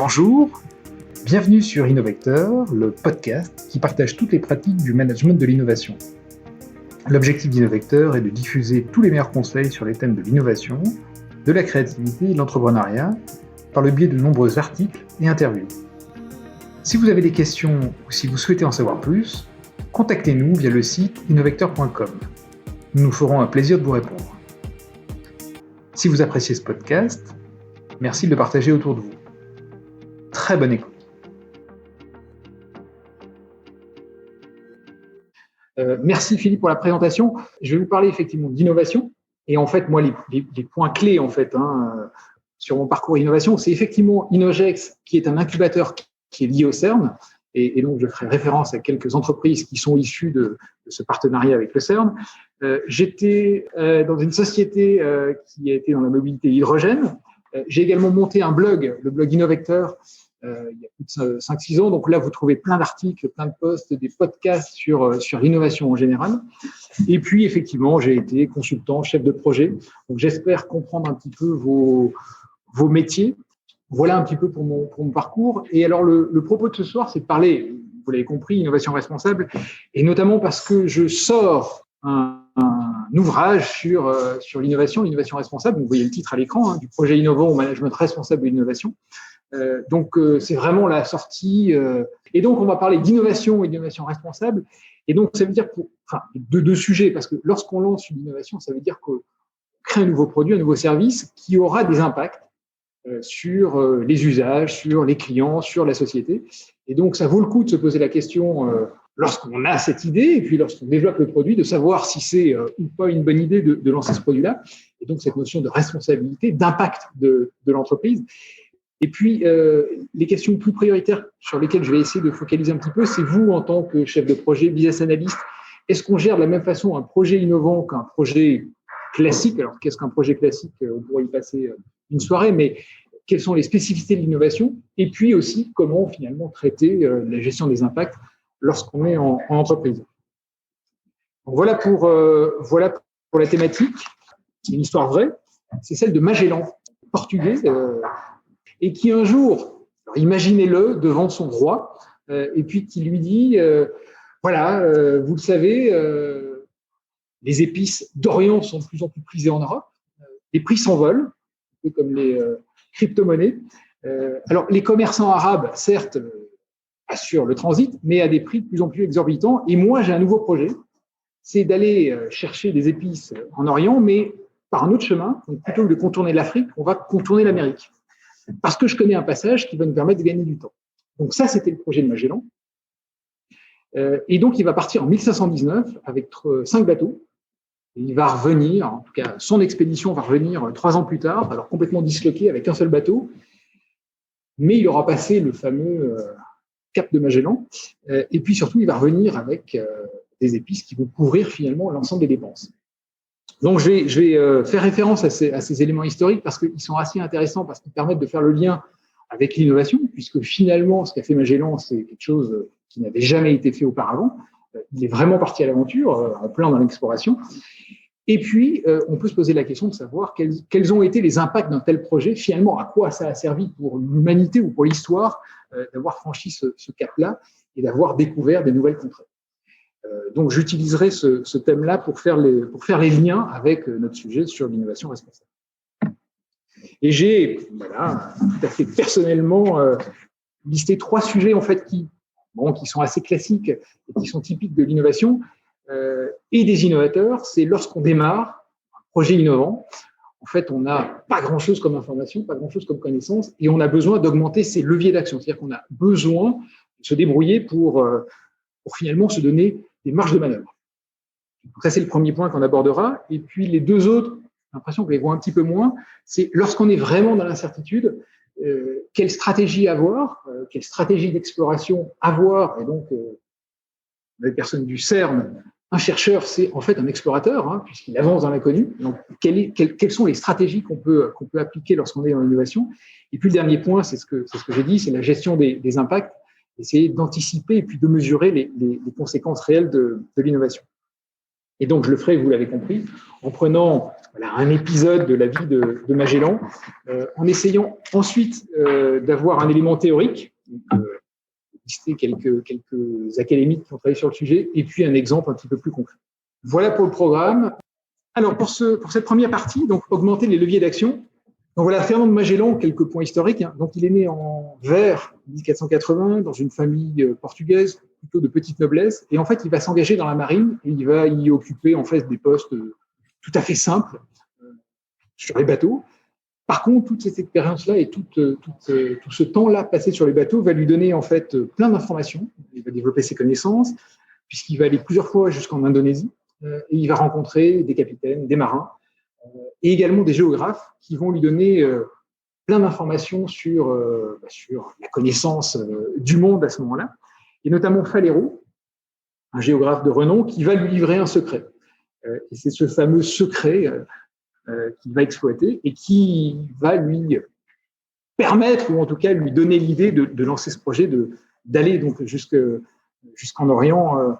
Bonjour, bienvenue sur Innovecteur, le podcast qui partage toutes les pratiques du management de l'innovation. L'objectif d'Innovecteur est de diffuser tous les meilleurs conseils sur les thèmes de l'innovation, de la créativité et de l'entrepreneuriat par le biais de nombreux articles et interviews. Si vous avez des questions ou si vous souhaitez en savoir plus, contactez-nous via le site innovecteur.com. Nous nous ferons un plaisir de vous répondre. Si vous appréciez ce podcast, merci de le partager autour de vous. Très bonne écoute. Merci Philippe pour la présentation. Je vais vous parler effectivement d'innovation. Et en fait, moi, les points clés sur mon parcours innovation, c'est effectivement Innogex, qui est un incubateur qui est lié au CERN. Et donc, je ferai référence à quelques entreprises qui sont issues de ce partenariat avec le CERN. J'étais dans une société qui a été dans la mobilité hydrogène. J'ai également monté un blog, le blog Innovecteur, il y a plus de 5-6 ans. Donc là, vous trouvez plein d'articles, plein de posts, des podcasts sur l'innovation en général. Et puis, effectivement, j'ai été consultant, chef de projet. Donc, j'espère comprendre un petit peu vos métiers. Voilà un petit peu pour mon parcours. Et alors, le propos de ce soir, c'est de parler, vous l'avez compris, innovation responsable, et notamment parce que je sors un ouvrage sur l'innovation responsable. Vous voyez le titre à l'écran, du projet innovant au management responsable de l'innovation. Donc, c'est vraiment la sortie. Et donc, on va parler d'innovation et d'innovation responsable. Et donc, ça veut dire deux sujets, parce que lorsqu'on lance une innovation, ça veut dire qu'on crée un nouveau produit, un nouveau service qui aura des impacts sur les usages, sur les clients, sur la société. Et donc, ça vaut le coup de se poser la question lorsqu'on a cette idée et puis lorsqu'on développe le produit, de savoir si c'est ou pas une bonne idée de lancer ce produit-là. Et donc, cette notion de responsabilité, d'impact de l'entreprise. Et puis, les questions plus prioritaires sur lesquelles je vais essayer de focaliser un petit peu, c'est vous, en tant que chef de projet, business analyst, est-ce qu'on gère de la même façon un projet innovant qu'un projet classique? Alors, qu'est-ce qu'un projet classique? On pourrait y passer une soirée, mais quelles sont les spécificités de l'innovation? Et puis aussi, comment finalement traiter la gestion des impacts lorsqu'on est en entreprise. Donc, voilà pour la thématique. C'est une histoire vraie. C'est celle de Magellan, portugais, et qui un jour, alors imaginez-le, devant son roi, et puis qui lui dit, vous le savez, les épices d'Orient sont de plus en plus prisées en Europe, les prix s'envolent, un peu comme les crypto-monnaies. Alors, les commerçants arabes, certes, assurent le transit, mais à des prix de plus en plus exorbitants. Et moi, j'ai un nouveau projet, c'est d'aller chercher des épices en Orient, mais par un autre chemin. Donc, plutôt que de contourner l'Afrique, on va contourner l'Amérique. Parce que je connais un passage qui va nous permettre de gagner du temps. Donc ça, c'était le projet de Magellan. Et donc, il va partir en 1519 avec 5 bateaux. Et il va revenir, en tout cas, son expédition va revenir 3 ans plus tard, alors complètement disloqué avec un seul bateau. Mais il aura passé le fameux cap de Magellan. Et puis surtout, il va revenir avec des épices qui vont couvrir finalement l'ensemble des dépenses. Donc, je vais faire référence à ces éléments historiques parce qu'ils sont assez intéressants, parce qu'ils permettent de faire le lien avec l'innovation, puisque finalement, ce qu'a fait Magellan, c'est quelque chose qui n'avait jamais été fait auparavant. Il est vraiment parti à l'aventure, en plein dans l'exploration. Et puis, on peut se poser la question de savoir quels ont été les impacts d'un tel projet, finalement, à quoi ça a servi pour l'humanité ou pour l'histoire d'avoir franchi ce cap-là et d'avoir découvert des nouvelles contrées. Donc, j'utiliserai ce thème-là pour faire les liens avec notre sujet sur l'innovation responsable. Et j'ai, tout à fait personnellement, listé 3 sujets en fait qui sont assez classiques et qui sont typiques de l'innovation et des innovateurs. C'est lorsqu'on démarre un projet innovant, en fait, on n'a pas grand-chose comme information, pas grand-chose comme connaissance, et on a besoin d'augmenter ses leviers d'action. C'est-à-dire qu'on a besoin de se débrouiller pour finalement se donner des marges de manœuvre. Donc ça, c'est le premier point qu'on abordera. Et puis, les 2 autres, j'ai l'impression que les voit un petit peu moins, c'est lorsqu'on est vraiment dans l'incertitude, quelle stratégie avoir, quelle stratégie d'exploration avoir. Et donc, les personnes du CERN, un chercheur, c'est en fait un explorateur, puisqu'il avance dans l'inconnu. Donc, quelles sont les stratégies qu'on peut appliquer lorsqu'on est dans l'innovation? Et puis, le dernier point, c'est ce que j'ai dit, c'est la gestion des impacts. Essayer d'anticiper et puis de mesurer les conséquences réelles de l'innovation. Et donc, je le ferai, vous l'avez compris, en prenant voilà, un épisode de la vie de Magellan, en essayant ensuite d'avoir un élément théorique, lister quelques académiques qui ont travaillé sur le sujet, et puis un exemple un petit peu plus concret. Voilà pour le programme. Alors, pour cette première partie, donc augmenter les leviers d'action. Donc voilà, Fernand de Magellan, quelques points historiques. Donc, il est né vers 1480 dans une famille portugaise, plutôt de petite noblesse. Et en fait, il va s'engager dans la marine et il va y occuper en fait des postes tout à fait simples sur les bateaux. Par contre, toute cette expérience-là et tout ce temps-là passé sur les bateaux va lui donner en fait plein d'informations. Il va développer ses connaissances puisqu'il va aller plusieurs fois jusqu'en Indonésie et il va rencontrer des capitaines, des marins et également des géographes qui vont lui donner plein d'informations sur la connaissance du monde à ce moment-là, et notamment Falero, un géographe de renom, qui va lui livrer un secret. Et c'est ce fameux secret qu'il va exploiter et qui va lui permettre, ou en tout cas lui donner l'idée de lancer ce projet, d'aller donc jusqu'en Orient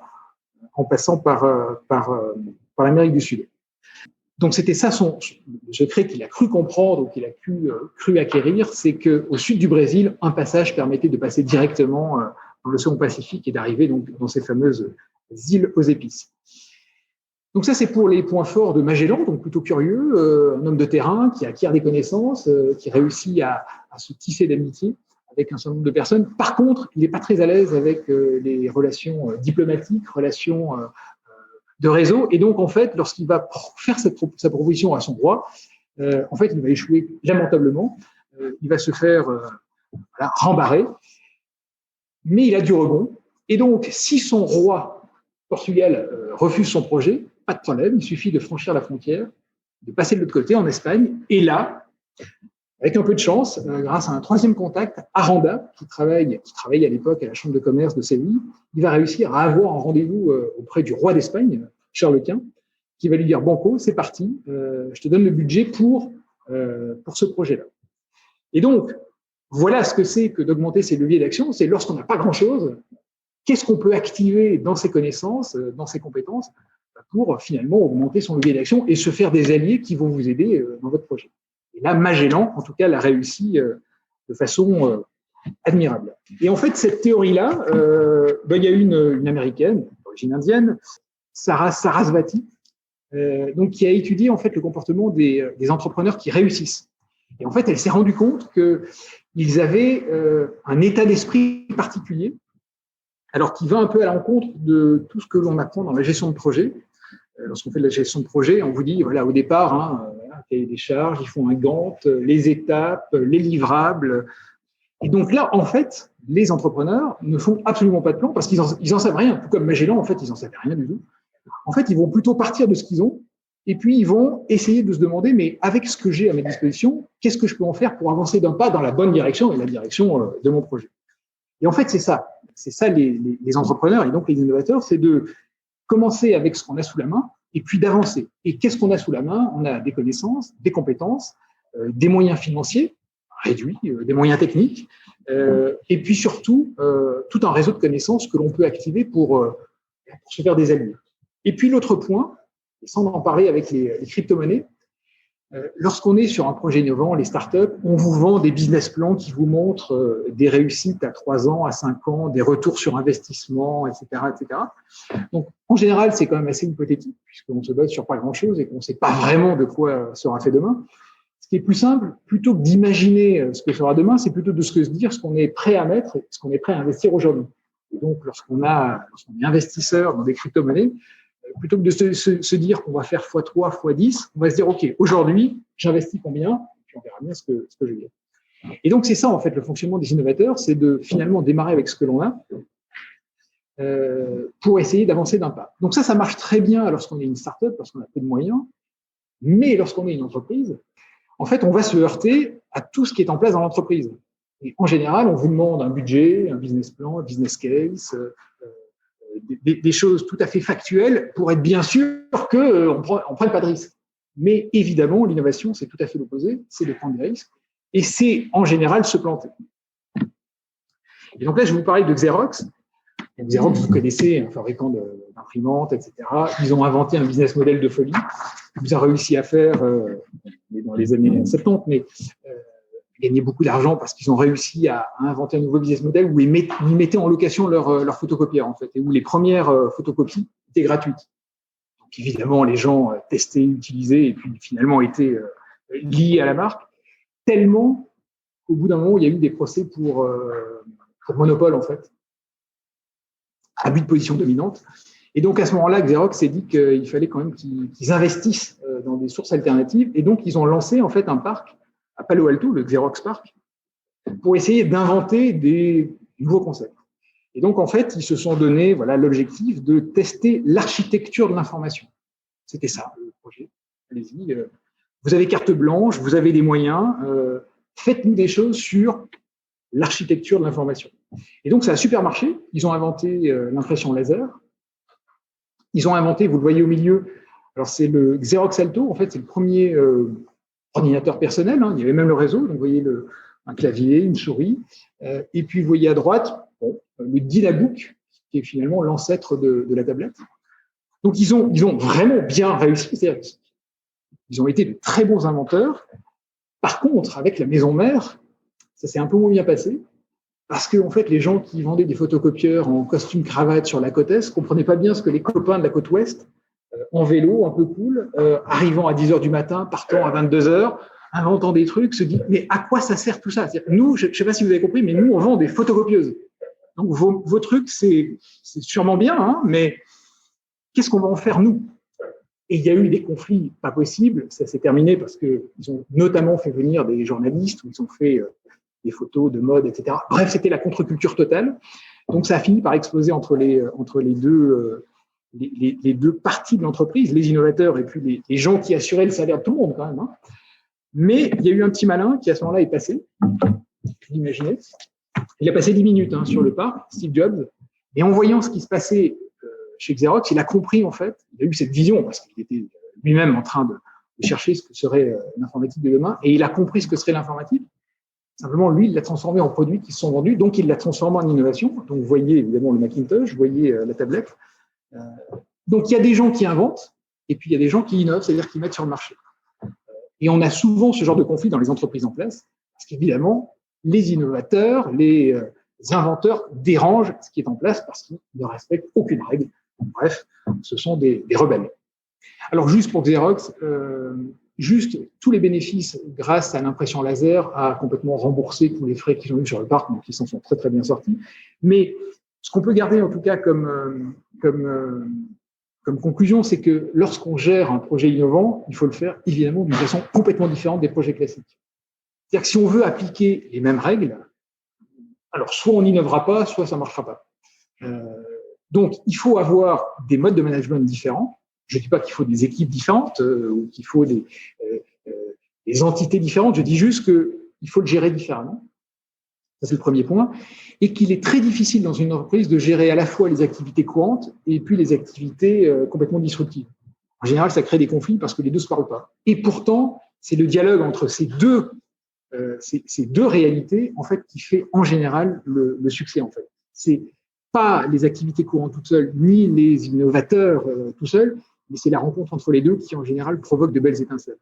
en passant par l'Amérique du Sud. Donc c'était ça le secret qu'il a cru comprendre ou qu'il a cru acquérir, c'est qu'au sud du Brésil, un passage permettait de passer directement dans l'océan Pacifique et d'arriver donc dans ces fameuses îles aux épices. Donc ça, c'est pour les points forts de Magellan, donc plutôt curieux, un homme de terrain qui acquiert des connaissances, qui réussit à se tisser d'amitié avec un certain nombre de personnes. Par contre, il n'est pas très à l'aise avec les relations diplomatiques, relations de réseau. Et donc, en fait, lorsqu'il va faire sa proposition à son roi, en fait, il va échouer lamentablement. Il va se faire rembarrer. Mais il a du rebond. Et donc, si son roi, Portugal, refuse son projet, pas de problème, il suffit de franchir la frontière, de passer de l'autre côté, en Espagne. Et là, avec un peu de chance, grâce à un troisième contact, Aranda, qui travaillait à l'époque à la Chambre de commerce de Séville, il va réussir à avoir un rendez-vous auprès du roi d'Espagne, Charles Quint, qui va lui dire « Banco, c'est parti, je te donne le budget pour ce projet-là ». Et donc, voilà ce que c'est que d'augmenter ses leviers d'action, c'est lorsqu'on n'a pas grand-chose, qu'est-ce qu'on peut activer dans ses connaissances, dans ses compétences, pour finalement augmenter son levier d'action et se faire des alliés qui vont vous aider dans votre projet. Et là, Magellan, en tout cas, l'a réussi de façon admirable. Et en fait, cette théorie-là, il y a une américaine, d'origine indienne, Sarasvati, donc qui a étudié en fait le comportement des entrepreneurs qui réussissent. Et en fait, elle s'est rendue compte qu'ils avaient un état d'esprit particulier, alors qui va un peu à l'encontre de tout ce que l'on apprend dans la gestion de projet. Lorsqu'on fait de la gestion de projet, on vous dit, voilà, au départ, cahier des charges, ils font un Gantt, les étapes, les livrables. Et donc là, en fait, les entrepreneurs ne font absolument pas de plan parce qu'ils en savent rien. Tout comme Magellan, en fait, ils n'en savaient rien du tout. En fait, ils vont plutôt partir de ce qu'ils ont et puis ils vont essayer de se demander, mais avec ce que j'ai à ma disposition, qu'est-ce que je peux en faire pour avancer d'un pas dans la bonne direction et la direction de mon projet. Et en fait, c'est ça les entrepreneurs et donc les innovateurs, c'est de commencer avec ce qu'on a sous la main et puis d'avancer. Et qu'est-ce qu'on a sous la main? On a des connaissances, des compétences, des moyens financiers réduits, des moyens techniques, et puis surtout tout un réseau de connaissances que l'on peut activer pour se faire des alliés. Et puis l'autre point, et sans en parler avec les crypto-monnaies, lorsqu'on est sur un projet innovant, les startups, on vous vend des business plans qui vous montrent des réussites à 3 ans, à 5 ans, des retours sur investissement, etc., etc. Donc, en général, c'est quand même assez hypothétique puisqu'on se base sur pas grand-chose et qu'on ne sait pas vraiment de quoi sera fait demain. Ce qui est plus simple, plutôt que d'imaginer ce que sera demain, c'est plutôt de se dire ce qu'on est prêt à mettre, ce qu'on est prêt à investir aujourd'hui. Et donc, lorsqu'on est investisseur dans des crypto-monnaies, plutôt que de se dire qu'on va faire x3, x10, on va se dire, OK, aujourd'hui, j'investis combien, puis on verra bien ce que je gagne. Et donc, c'est ça, en fait, le fonctionnement des innovateurs, c'est de finalement démarrer avec ce que l'on a pour essayer d'avancer d'un pas. Donc ça marche très bien lorsqu'on est une start-up, lorsqu'on a peu de moyens, mais lorsqu'on est une entreprise, en fait, on va se heurter à tout ce qui est en place dans l'entreprise. Et en général, on vous demande un budget, un business plan, un business case, des choses tout à fait factuelles pour être bien sûr qu'on ne prenne pas de risques. Mais évidemment, l'innovation, c'est tout à fait l'opposé, c'est de prendre des risques et c'est en général se planter. Et donc là, je vais vous parler de Xerox. Donc, Xerox, vous connaissez, un fabricant d'imprimantes, etc. Ils ont inventé un business model de folie. Ils ont réussi à faire, dans les années 70, mais gagner beaucoup d'argent parce qu'ils ont réussi à inventer un nouveau business model où ils mettaient en location leur photocopieur, en fait, et où les premières photocopies étaient gratuites. Donc, évidemment, les gens testaient, utilisaient, et puis finalement étaient liés à la marque, tellement qu'au bout d'un moment, il y a eu des procès pour monopole, en fait, abus de position dominante. Et donc, à ce moment-là, Xerox s'est dit qu'il fallait quand même qu'ils investissent dans des sources alternatives. Et donc, ils ont lancé, en fait, un parc à Palo Alto, le Xerox Park, pour essayer d'inventer des nouveaux concepts. Et donc, en fait, ils se sont donné l'objectif de tester l'architecture de l'information. C'était ça, le projet. Allez-y, vous avez carte blanche, vous avez des moyens, faites-nous des choses sur l'architecture de l'information. Et donc, ça a super marché. Ils ont inventé l'impression laser. Ils ont inventé, vous le voyez au milieu, alors c'est le Xerox Alto, en fait, c'est le premier ordinateur personnel. Il y avait même le réseau, donc vous voyez un clavier, une souris. Et puis, vous voyez à droite, le Dynabook, qui est finalement l'ancêtre de la tablette. Donc, ils ont vraiment bien réussi. C'est-à-dire, ils ont été de très bons inventeurs. Par contre, avec la maison mère, ça s'est un peu moins bien passé. Parce que, en fait, les gens qui vendaient des photocopieurs en costume cravate sur la côte Est ne comprenaient pas bien ce que les copains de la côte Ouest, en vélo, un peu cool, arrivant à 10h du matin, partant à 22h, inventant des trucs, se disent, mais à quoi ça sert tout ça? Nous, je ne sais pas si vous avez compris, mais nous, on vend des photocopieuses. Donc, vos trucs, c'est sûrement bien, mais qu'est-ce qu'on va en faire, nous? Et il y a eu des conflits pas possibles. Ça s'est terminé parce qu'ils ont notamment fait venir des journalistes, où ils ont fait des photos de mode, etc. Bref, c'était la contre-culture totale. Donc, ça a fini par exploser entre les deux parties de l'entreprise, les innovateurs et puis les gens qui assuraient le salaire de tout le monde, quand même. Mais il y a eu un petit malin qui, à ce moment-là, est passé. Vous imaginez. Il a passé 10 minutes sur le parc, Steve Jobs. Et en voyant ce qui se passait chez Xerox, il a compris, en fait, il a eu cette vision, parce qu'il était lui-même en train de chercher ce que serait l'informatique de demain, et il a compris ce que serait l'informatique. Simplement, lui, il l'a transformé en produits qui se sont vendus, donc il l'a transformé en innovation. Donc, vous voyez évidemment le Macintosh, vous voyez la tablette. Donc, il y a des gens qui inventent, et puis il y a des gens qui innovent, c'est-à-dire qui mettent sur le marché. Et on a souvent ce genre de conflit dans les entreprises en place, parce qu'évidemment, les innovateurs, les inventeurs dérangent ce qui est en place parce qu'ils ne respectent aucune règle. Bref, ce sont des rebelles. Alors, juste pour Xerox, tous les bénéfices grâce à l'impression laser a complètement remboursé tous les frais qu'ils ont eu sur le parc, donc ils s'en sont très très bien sortis. Mais ce qu'on peut garder en tout cas comme conclusion, c'est que lorsqu'on gère un projet innovant, il faut le faire évidemment d'une façon complètement différente des projets classiques. C'est-à-dire que si on veut appliquer les mêmes règles, alors soit on n'innovera pas, soit ça ne marchera pas. Donc, il faut avoir des modes de management différents. Je ne dis pas qu'il faut des équipes différentes ou qu'il faut des entités différentes. Je dis juste qu'il faut le gérer différemment. Ça, c'est le premier point. Et qu'il est très difficile dans une entreprise de gérer à la fois les activités courantes et puis les activités complètement disruptives. En général, ça crée des conflits parce que les deux ne se parlent pas. Et pourtant, c'est le dialogue entre ces deux réalités, en fait, qui fait en général le succès, en fait. C'est pas les activités courantes toutes seules, ni les innovateurs tout seuls, mais c'est la rencontre entre les deux qui, en général, provoque de belles étincelles.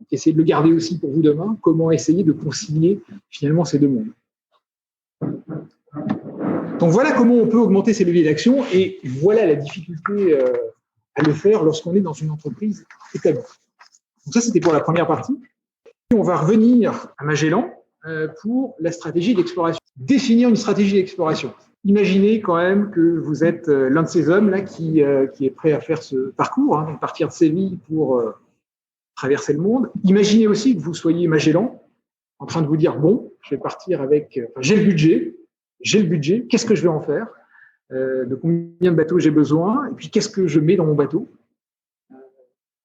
Donc, essayez de le garder aussi pour vous demain, comment essayer de concilier, finalement, ces deux mondes. Donc, voilà comment on peut augmenter ces leviers d'action, et voilà la difficulté à le faire lorsqu'on est dans une entreprise établie. Donc, ça, c'était pour la première partie. On va revenir à Magellan pour la stratégie d'exploration. Définir une stratégie d'exploration. Imaginez quand même que vous êtes l'un de ces hommes-là qui est prêt à faire ce parcours, donc partir de Séville pour traverser le monde. Imaginez aussi que vous soyez Magellan, en train de vous dire, bon, je vais partir avec... j'ai le budget, qu'est-ce que je vais en faire, de combien de bateaux j'ai besoin, et puis qu'est-ce que je mets dans mon bateau.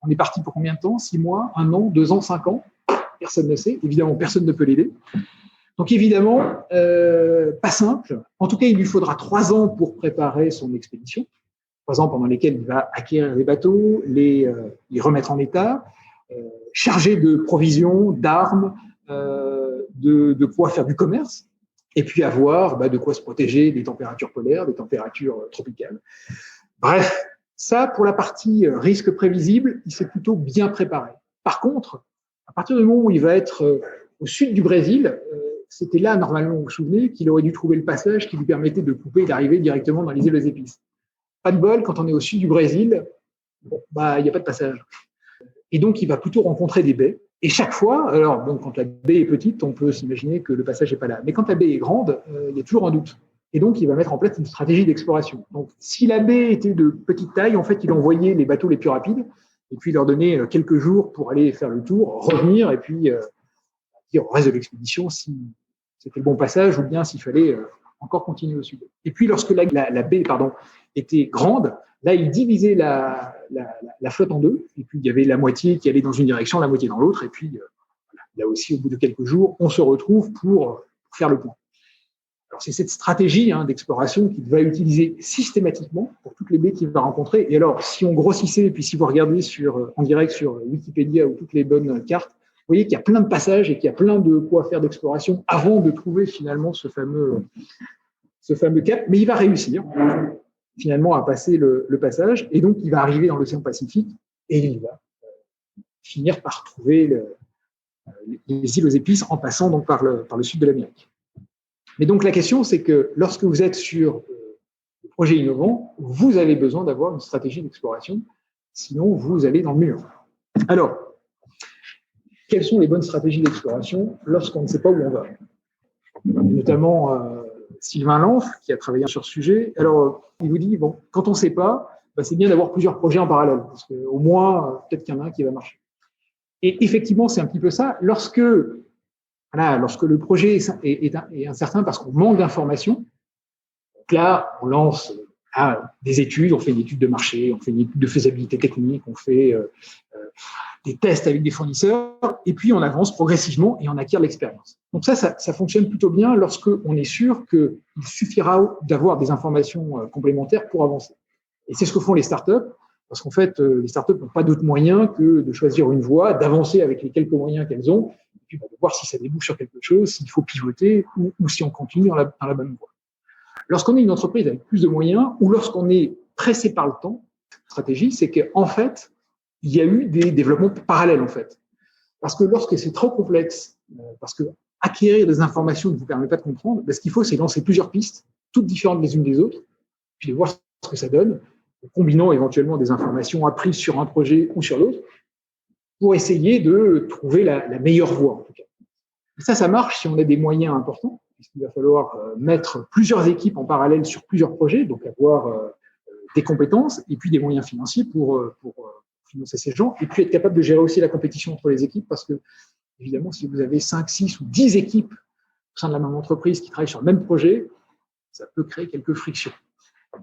On est parti pour combien de temps? 6 mois, 1 an, 2 ans, 5 ans? Personne ne sait. Évidemment, personne ne peut l'aider. Donc, évidemment, pas simple. En tout cas, il lui faudra 3 ans pour préparer son expédition. 3 ans pendant lesquels il va acquérir les bateaux, les remettre en état, charger de provisions, d'armes, de quoi faire du commerce. et puis avoir de quoi se protéger des températures polaires, des températures tropicales. Bref, ça, pour la partie risque prévisible, il s'est plutôt bien préparé. Par contre, à partir du moment où il va être au sud du Brésil, c'était là, normalement, vous vous souvenez, qu'il aurait dû trouver le passage qui lui permettait de couper et d'arriver directement dans les îles aux épices. Pas de bol, quand on est au sud du Brésil, il n'y a pas de passage. Et donc, il va plutôt rencontrer des baies. Et chaque fois, alors bon, quand la baie est petite, on peut s'imaginer que le passage n'est pas là. Mais quand la baie est grande, il y a toujours un doute. Et donc, il va mettre en place une stratégie d'exploration. Donc, si la baie était de petite taille, en fait, il envoyait les bateaux les plus rapides et puis leur donnait quelques jours pour aller faire le tour, revenir et puis dire au reste de l'expédition si c'était le bon passage ou bien s'il fallait encore continuer au sud. Et puis, lorsque la baie était grande, là, il divisait la flotte en deux. Et puis, il y avait la moitié qui allait dans une direction, la moitié dans l'autre. Et puis, là aussi, au bout de quelques jours, on se retrouve pour faire le point. Alors, c'est cette stratégie d'exploration qu'il va utiliser systématiquement pour toutes les baies qu'il va rencontrer. Et alors, si on grossissait, et puis si vous regardez en direct sur Wikipédia ou toutes les bonnes cartes, vous voyez qu'il y a plein de passages et qu'il y a plein de quoi faire d'exploration avant de trouver finalement ce fameux cap. Mais il va réussir finalement à passer le passage. Et donc, il va arriver dans l'océan Pacifique et il va finir par trouver les îles aux épices en passant donc par le sud de l'Amérique. Mais donc, la question, c'est que lorsque vous êtes sur le projet innovant, vous avez besoin d'avoir une stratégie d'exploration, sinon vous allez dans le mur. Alors, quelles sont les bonnes stratégies d'exploration lorsqu'on ne sait pas où on va? Notamment Sylvain Lanf, qui a travaillé sur ce sujet. Alors, il vous dit, quand on ne sait pas, c'est bien d'avoir plusieurs projets en parallèle, parce qu'au moins, peut-être qu'il y en a un qui va marcher. Et effectivement, c'est un petit peu ça. Lorsque le projet est incertain parce qu'on manque d'informations, donc là, on lance des études, on fait une étude de marché, on fait une étude de faisabilité technique, on fait des tests avec des fournisseurs, et puis on avance progressivement et on acquiert l'expérience. Donc ça fonctionne plutôt bien lorsqu'on est sûr qu'il suffira d'avoir des informations complémentaires pour avancer. Et c'est ce que font les startups, parce qu'en fait, les startups n'ont pas d'autre moyen que de choisir une voie, d'avancer avec les quelques moyens qu'elles ont, et puis de voir si ça débouche sur quelque chose, s'il faut pivoter ou si on continue dans la bonne voie. Lorsqu'on est une entreprise avec plus de moyens ou lorsqu'on est pressé par le temps, la stratégie, c'est qu'en fait, il y a eu des développements parallèles, en fait. Parce que lorsque c'est trop complexe, parce que acquérir des informations ne vous permet pas de comprendre, ce qu'il faut, c'est lancer plusieurs pistes, toutes différentes les unes des autres, puis de voir ce que ça donne, combinant éventuellement des informations apprises sur un projet ou sur l'autre, pour essayer de trouver la meilleure voie, en tout cas. Et ça marche si on a des moyens importants, puisqu'il va falloir mettre plusieurs équipes en parallèle sur plusieurs projets, donc avoir des compétences et puis des moyens financiers pour financer ces gens, et puis être capable de gérer aussi la compétition entre les équipes, parce que, évidemment, si vous avez 5, 6 ou 10 équipes au sein de la même entreprise qui travaillent sur le même projet, ça peut créer quelques frictions.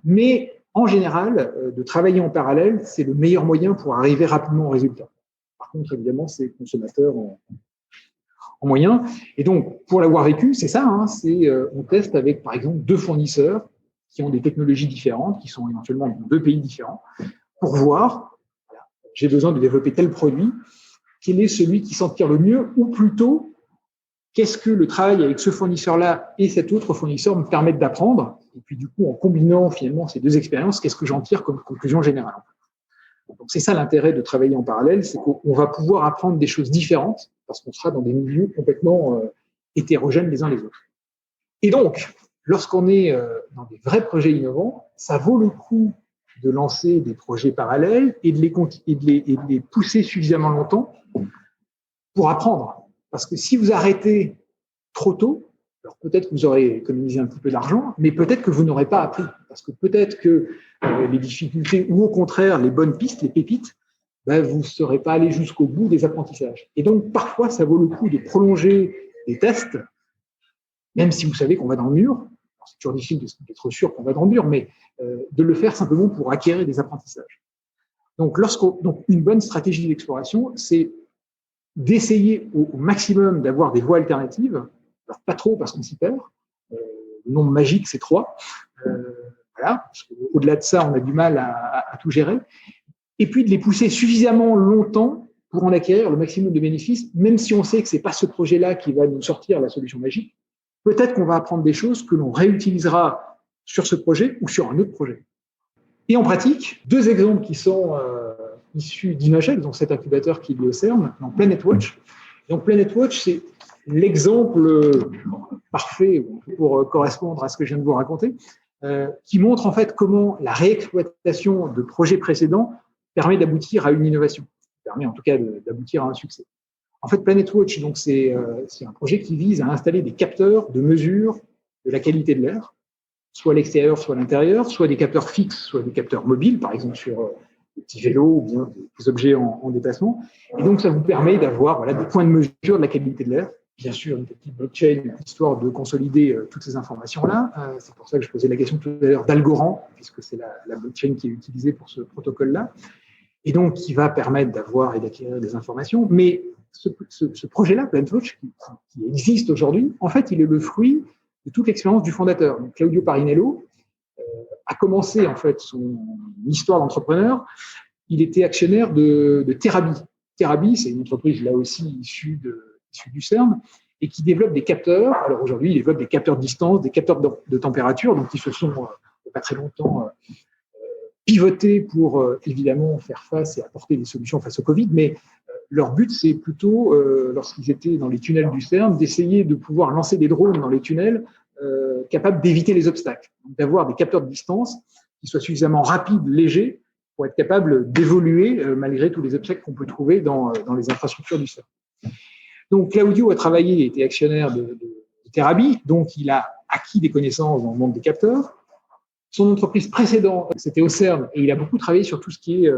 Mais, en général, de travailler en parallèle, c'est le meilleur moyen pour arriver rapidement au résultat. Par contre, évidemment, c'est consommateur en moyen. Et donc, pour l'avoir vécu, c'est ça, on teste avec, par exemple, 2 fournisseurs qui ont des technologies différentes, qui sont éventuellement dans 2 pays différents, pour voir, j'ai besoin de développer tel produit, quel est celui qui s'en tire le mieux, ou plutôt, qu'est-ce que le travail avec ce fournisseur-là et cet autre fournisseur me permettent d'apprendre, et puis du coup, en combinant finalement ces 2 expériences, qu'est-ce que j'en tire comme conclusion générale. Donc c'est ça l'intérêt de travailler en parallèle, c'est qu'on va pouvoir apprendre des choses différentes, parce qu'on sera dans des milieux complètement hétérogènes les uns les autres. Et donc, lorsqu'on est dans des vrais projets innovants, ça vaut le coup de lancer des projets parallèles et de les pousser suffisamment longtemps pour apprendre. Parce que si vous arrêtez trop tôt, alors peut-être que vous aurez économisé un petit peu d'argent, mais peut-être que vous n'aurez pas appris. Parce que peut-être que les difficultés ou au contraire les bonnes pistes, les pépites, vous ne serez pas allé jusqu'au bout des apprentissages. Et donc parfois, ça vaut le coup de prolonger les tests, même si vous savez qu'on va dans le mur. C'est toujours difficile d'être sûr qu'on va dans le mur, mais de le faire simplement pour acquérir des apprentissages. Donc une bonne stratégie d'exploration, c'est d'essayer au maximum d'avoir des voies alternatives. Alors, pas trop parce qu'on s'y perd. Le nombre magique, c'est 3. Voilà. Au-delà de ça, on a du mal à tout gérer. Et puis, de les pousser suffisamment longtemps pour en acquérir le maximum de bénéfices, même si on sait que ce n'est pas ce projet-là qui va nous sortir la solution magique. peut-être qu'on va apprendre des choses que l'on réutilisera sur ce projet ou sur un autre projet. Et en pratique, 2 exemples qui sont issus d'Innogex, donc cet incubateur qui est lié au CERN, donc PlanetWatch. Donc PlanetWatch, c'est l'exemple parfait pour correspondre à ce que je viens de vous raconter, qui montre en fait comment la réexploitation de projets précédents permet d'aboutir à une innovation, permet en tout cas d'aboutir à un succès. En fait, PlanetWatch, donc c'est un projet qui vise à installer des capteurs de mesure de la qualité de l'air, soit à l'extérieur, soit à l'intérieur, soit des capteurs fixes, soit des capteurs mobiles, par exemple sur des petits vélos ou bien des objets en déplacement. Et donc, ça vous permet d'avoir des points de mesure de la qualité de l'air. Bien sûr, une petite blockchain, histoire de consolider toutes ces informations-là. C'est pour ça que je posais la question tout à l'heure d'Algorand, puisque c'est la blockchain qui est utilisée pour ce protocole-là. Et donc, qui va permettre d'avoir et d'acquérir des informations. Mais ce projet-là, PlanetWatch, qui existe aujourd'hui, en fait, il est le fruit de toute l'expérience du fondateur. Donc, Claudio Parinello a commencé en fait son histoire d'entrepreneur. Il était actionnaire de Terabi. Terabi, c'est une entreprise là aussi issue du CERN et qui développe des capteurs. Alors aujourd'hui, il développe des capteurs de distance, des capteurs de température, donc qui se sont il n'y a pas très longtemps pivotés pour évidemment faire face et apporter des solutions face au Covid. Mais leur but, c'est plutôt, lorsqu'ils étaient dans les tunnels du CERN, d'essayer de pouvoir lancer des drones dans les tunnels capables d'éviter les obstacles, d'avoir des capteurs de distance qui soient suffisamment rapides, légers, pour être capables d'évoluer malgré tous les obstacles qu'on peut trouver dans les infrastructures du CERN. Donc Claudio a travaillé, il était actionnaire de Terabi, donc il a acquis des connaissances dans le monde des capteurs. Son entreprise précédente, c'était au CERN, et il a beaucoup travaillé sur tout ce qui est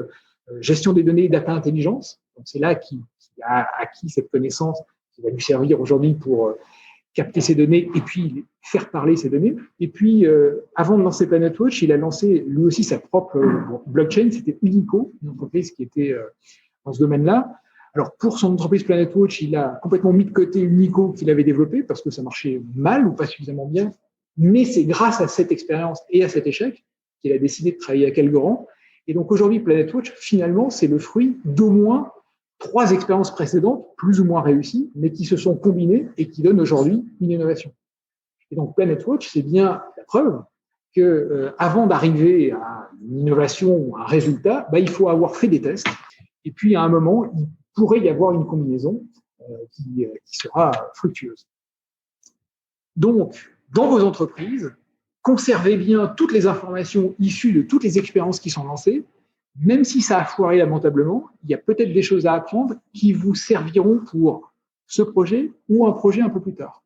gestion des données, data intelligence. Donc c'est là qu'il a acquis cette connaissance qui va lui servir aujourd'hui pour capter ces données et puis faire parler ces données. Et puis, avant de lancer PlanetWatch, il a lancé lui aussi sa propre blockchain, c'était Unico, une entreprise qui était dans ce domaine-là. Alors, pour son entreprise PlanetWatch, il a complètement mis de côté Unico qu'il avait développé parce que ça marchait mal ou pas suffisamment bien. Mais c'est grâce à cette expérience et à cet échec qu'il a décidé de travailler avec Algorand. Et donc, aujourd'hui, PlanetWatch, finalement, c'est le fruit d'au moins 3 expériences précédentes, plus ou moins réussies, mais qui se sont combinées et qui donnent aujourd'hui une innovation. Et donc, PlanetWatch, c'est bien la preuve que avant d'arriver à une innovation ou un résultat, il faut avoir fait des tests. Et puis, à un moment, il pourrait y avoir une combinaison qui sera fructueuse. Donc, dans vos entreprises, conservez bien toutes les informations issues de toutes les expériences qui sont lancées. Même si ça a foiré lamentablement, il y a peut-être des choses à apprendre qui vous serviront pour ce projet ou un projet un peu plus tard.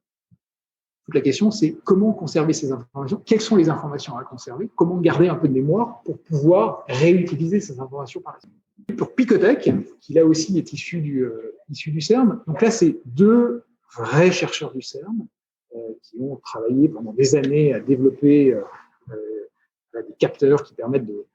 Toute la question, c'est comment conserver ces informations, quelles sont les informations à conserver, comment garder un peu de mémoire pour pouvoir réutiliser ces informations par la suite. Pour Picotech, qui là aussi est issu du CERN, donc là, c'est 2 vrais chercheurs du CERN qui ont travaillé pendant des années à développer des capteurs qui permettent de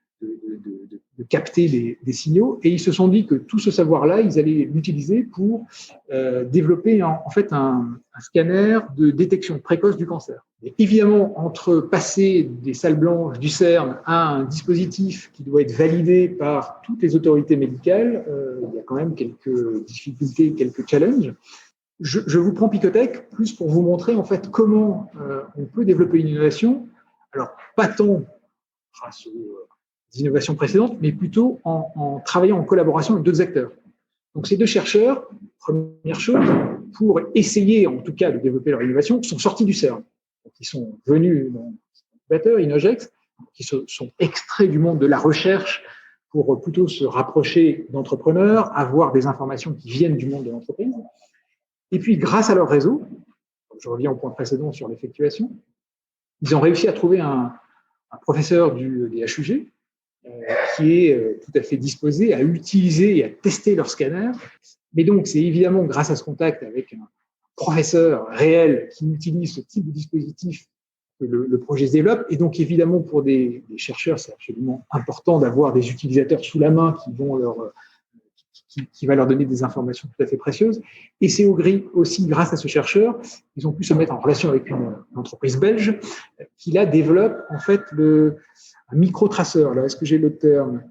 capter des signaux, et ils se sont dit que tout ce savoir-là, ils allaient l'utiliser pour développer en fait un scanner de détection précoce du cancer. Et évidemment, entre passer des salles blanches du CERN à un dispositif qui doit être validé par toutes les autorités médicales, il y a quand même quelques difficultés, quelques challenges. Je vous prends Picotech plus pour vous montrer en fait comment on peut développer une innovation. Alors, pas tant grâce aux innovations précédentes, mais plutôt en travaillant en collaboration avec d'autres acteurs. Donc, ces 2 chercheurs, première chose, pour essayer en tout cas de développer leur innovation, sont sortis du CERN. Donc, ils sont venus dans l'incubateur Innogex, qui sont extraits du monde de la recherche pour plutôt se rapprocher d'entrepreneurs, avoir des informations qui viennent du monde de l'entreprise. Et puis, grâce à leur réseau, je reviens au point précédent sur l'effectuation, ils ont réussi à trouver un professeur des HUG qui est tout à fait disposé à utiliser et à tester leur scanner. Mais donc, c'est évidemment grâce à ce contact avec un professeur réel qui utilise ce type de dispositif que le projet se développe. Et donc, évidemment, pour des chercheurs, c'est absolument important d'avoir des utilisateurs sous la main qui va leur donner des informations tout à fait précieuses. Et c'est aussi grâce à ce chercheur, ils ont pu se mettre en relation avec une entreprise belge qui là développe en fait un microtraceur. Là, est-ce que j'ai le terme ?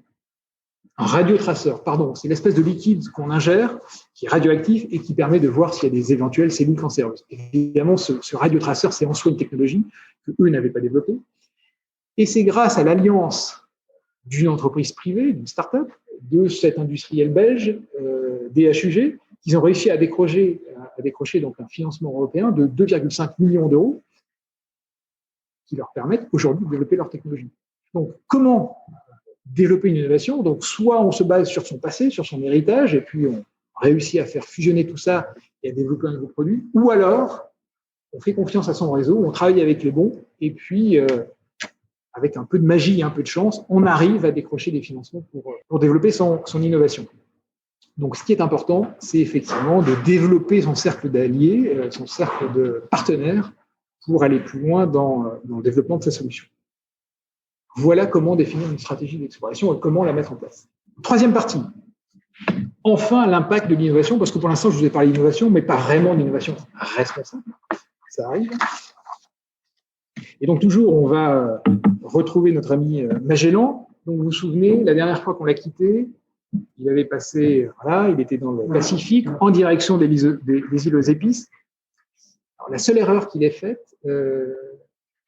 Un radiotraceur, pardon. C'est l'espèce de liquide qu'on ingère qui est radioactif et qui permet de voir s'il y a des éventuelles cellules cancéreuses. Évidemment, ce radiotraceur, c'est en soi une technologie qu'eux n'avaient pas développée. Et c'est grâce à l'alliance d'une entreprise privée, d'une start-up, de cet industriel belge, DHUG, qu'ils ont réussi à décrocher donc un financement européen de 2,5 millions d'euros qui leur permettent aujourd'hui de développer leur technologie. Donc, comment développer une innovation? Donc, soit on se base sur son passé, sur son héritage, et puis on réussit à faire fusionner tout ça et à développer un nouveau produit, ou alors on fait confiance à son réseau, on travaille avec les bons, et puis avec un peu de magie et un peu de chance, on arrive à décrocher des financements pour développer son innovation. Donc, ce qui est important, c'est effectivement de développer son cercle d'alliés, son cercle de partenaires, pour aller plus loin dans le développement de sa solution. Voilà comment définir une stratégie d'exploration et comment la mettre en place. Troisième partie. Enfin, l'impact de l'innovation, parce que pour l'instant, je vous ai parlé d'innovation, mais pas vraiment d'innovation responsable. Ça arrive. Et donc, toujours, on va retrouver notre ami Magellan. Donc, vous vous souvenez, la dernière fois qu'on l'a quitté, il avait passé, voilà, il était dans le Pacifique, en direction des îles aux épices. Alors, la seule erreur qu'il ait faite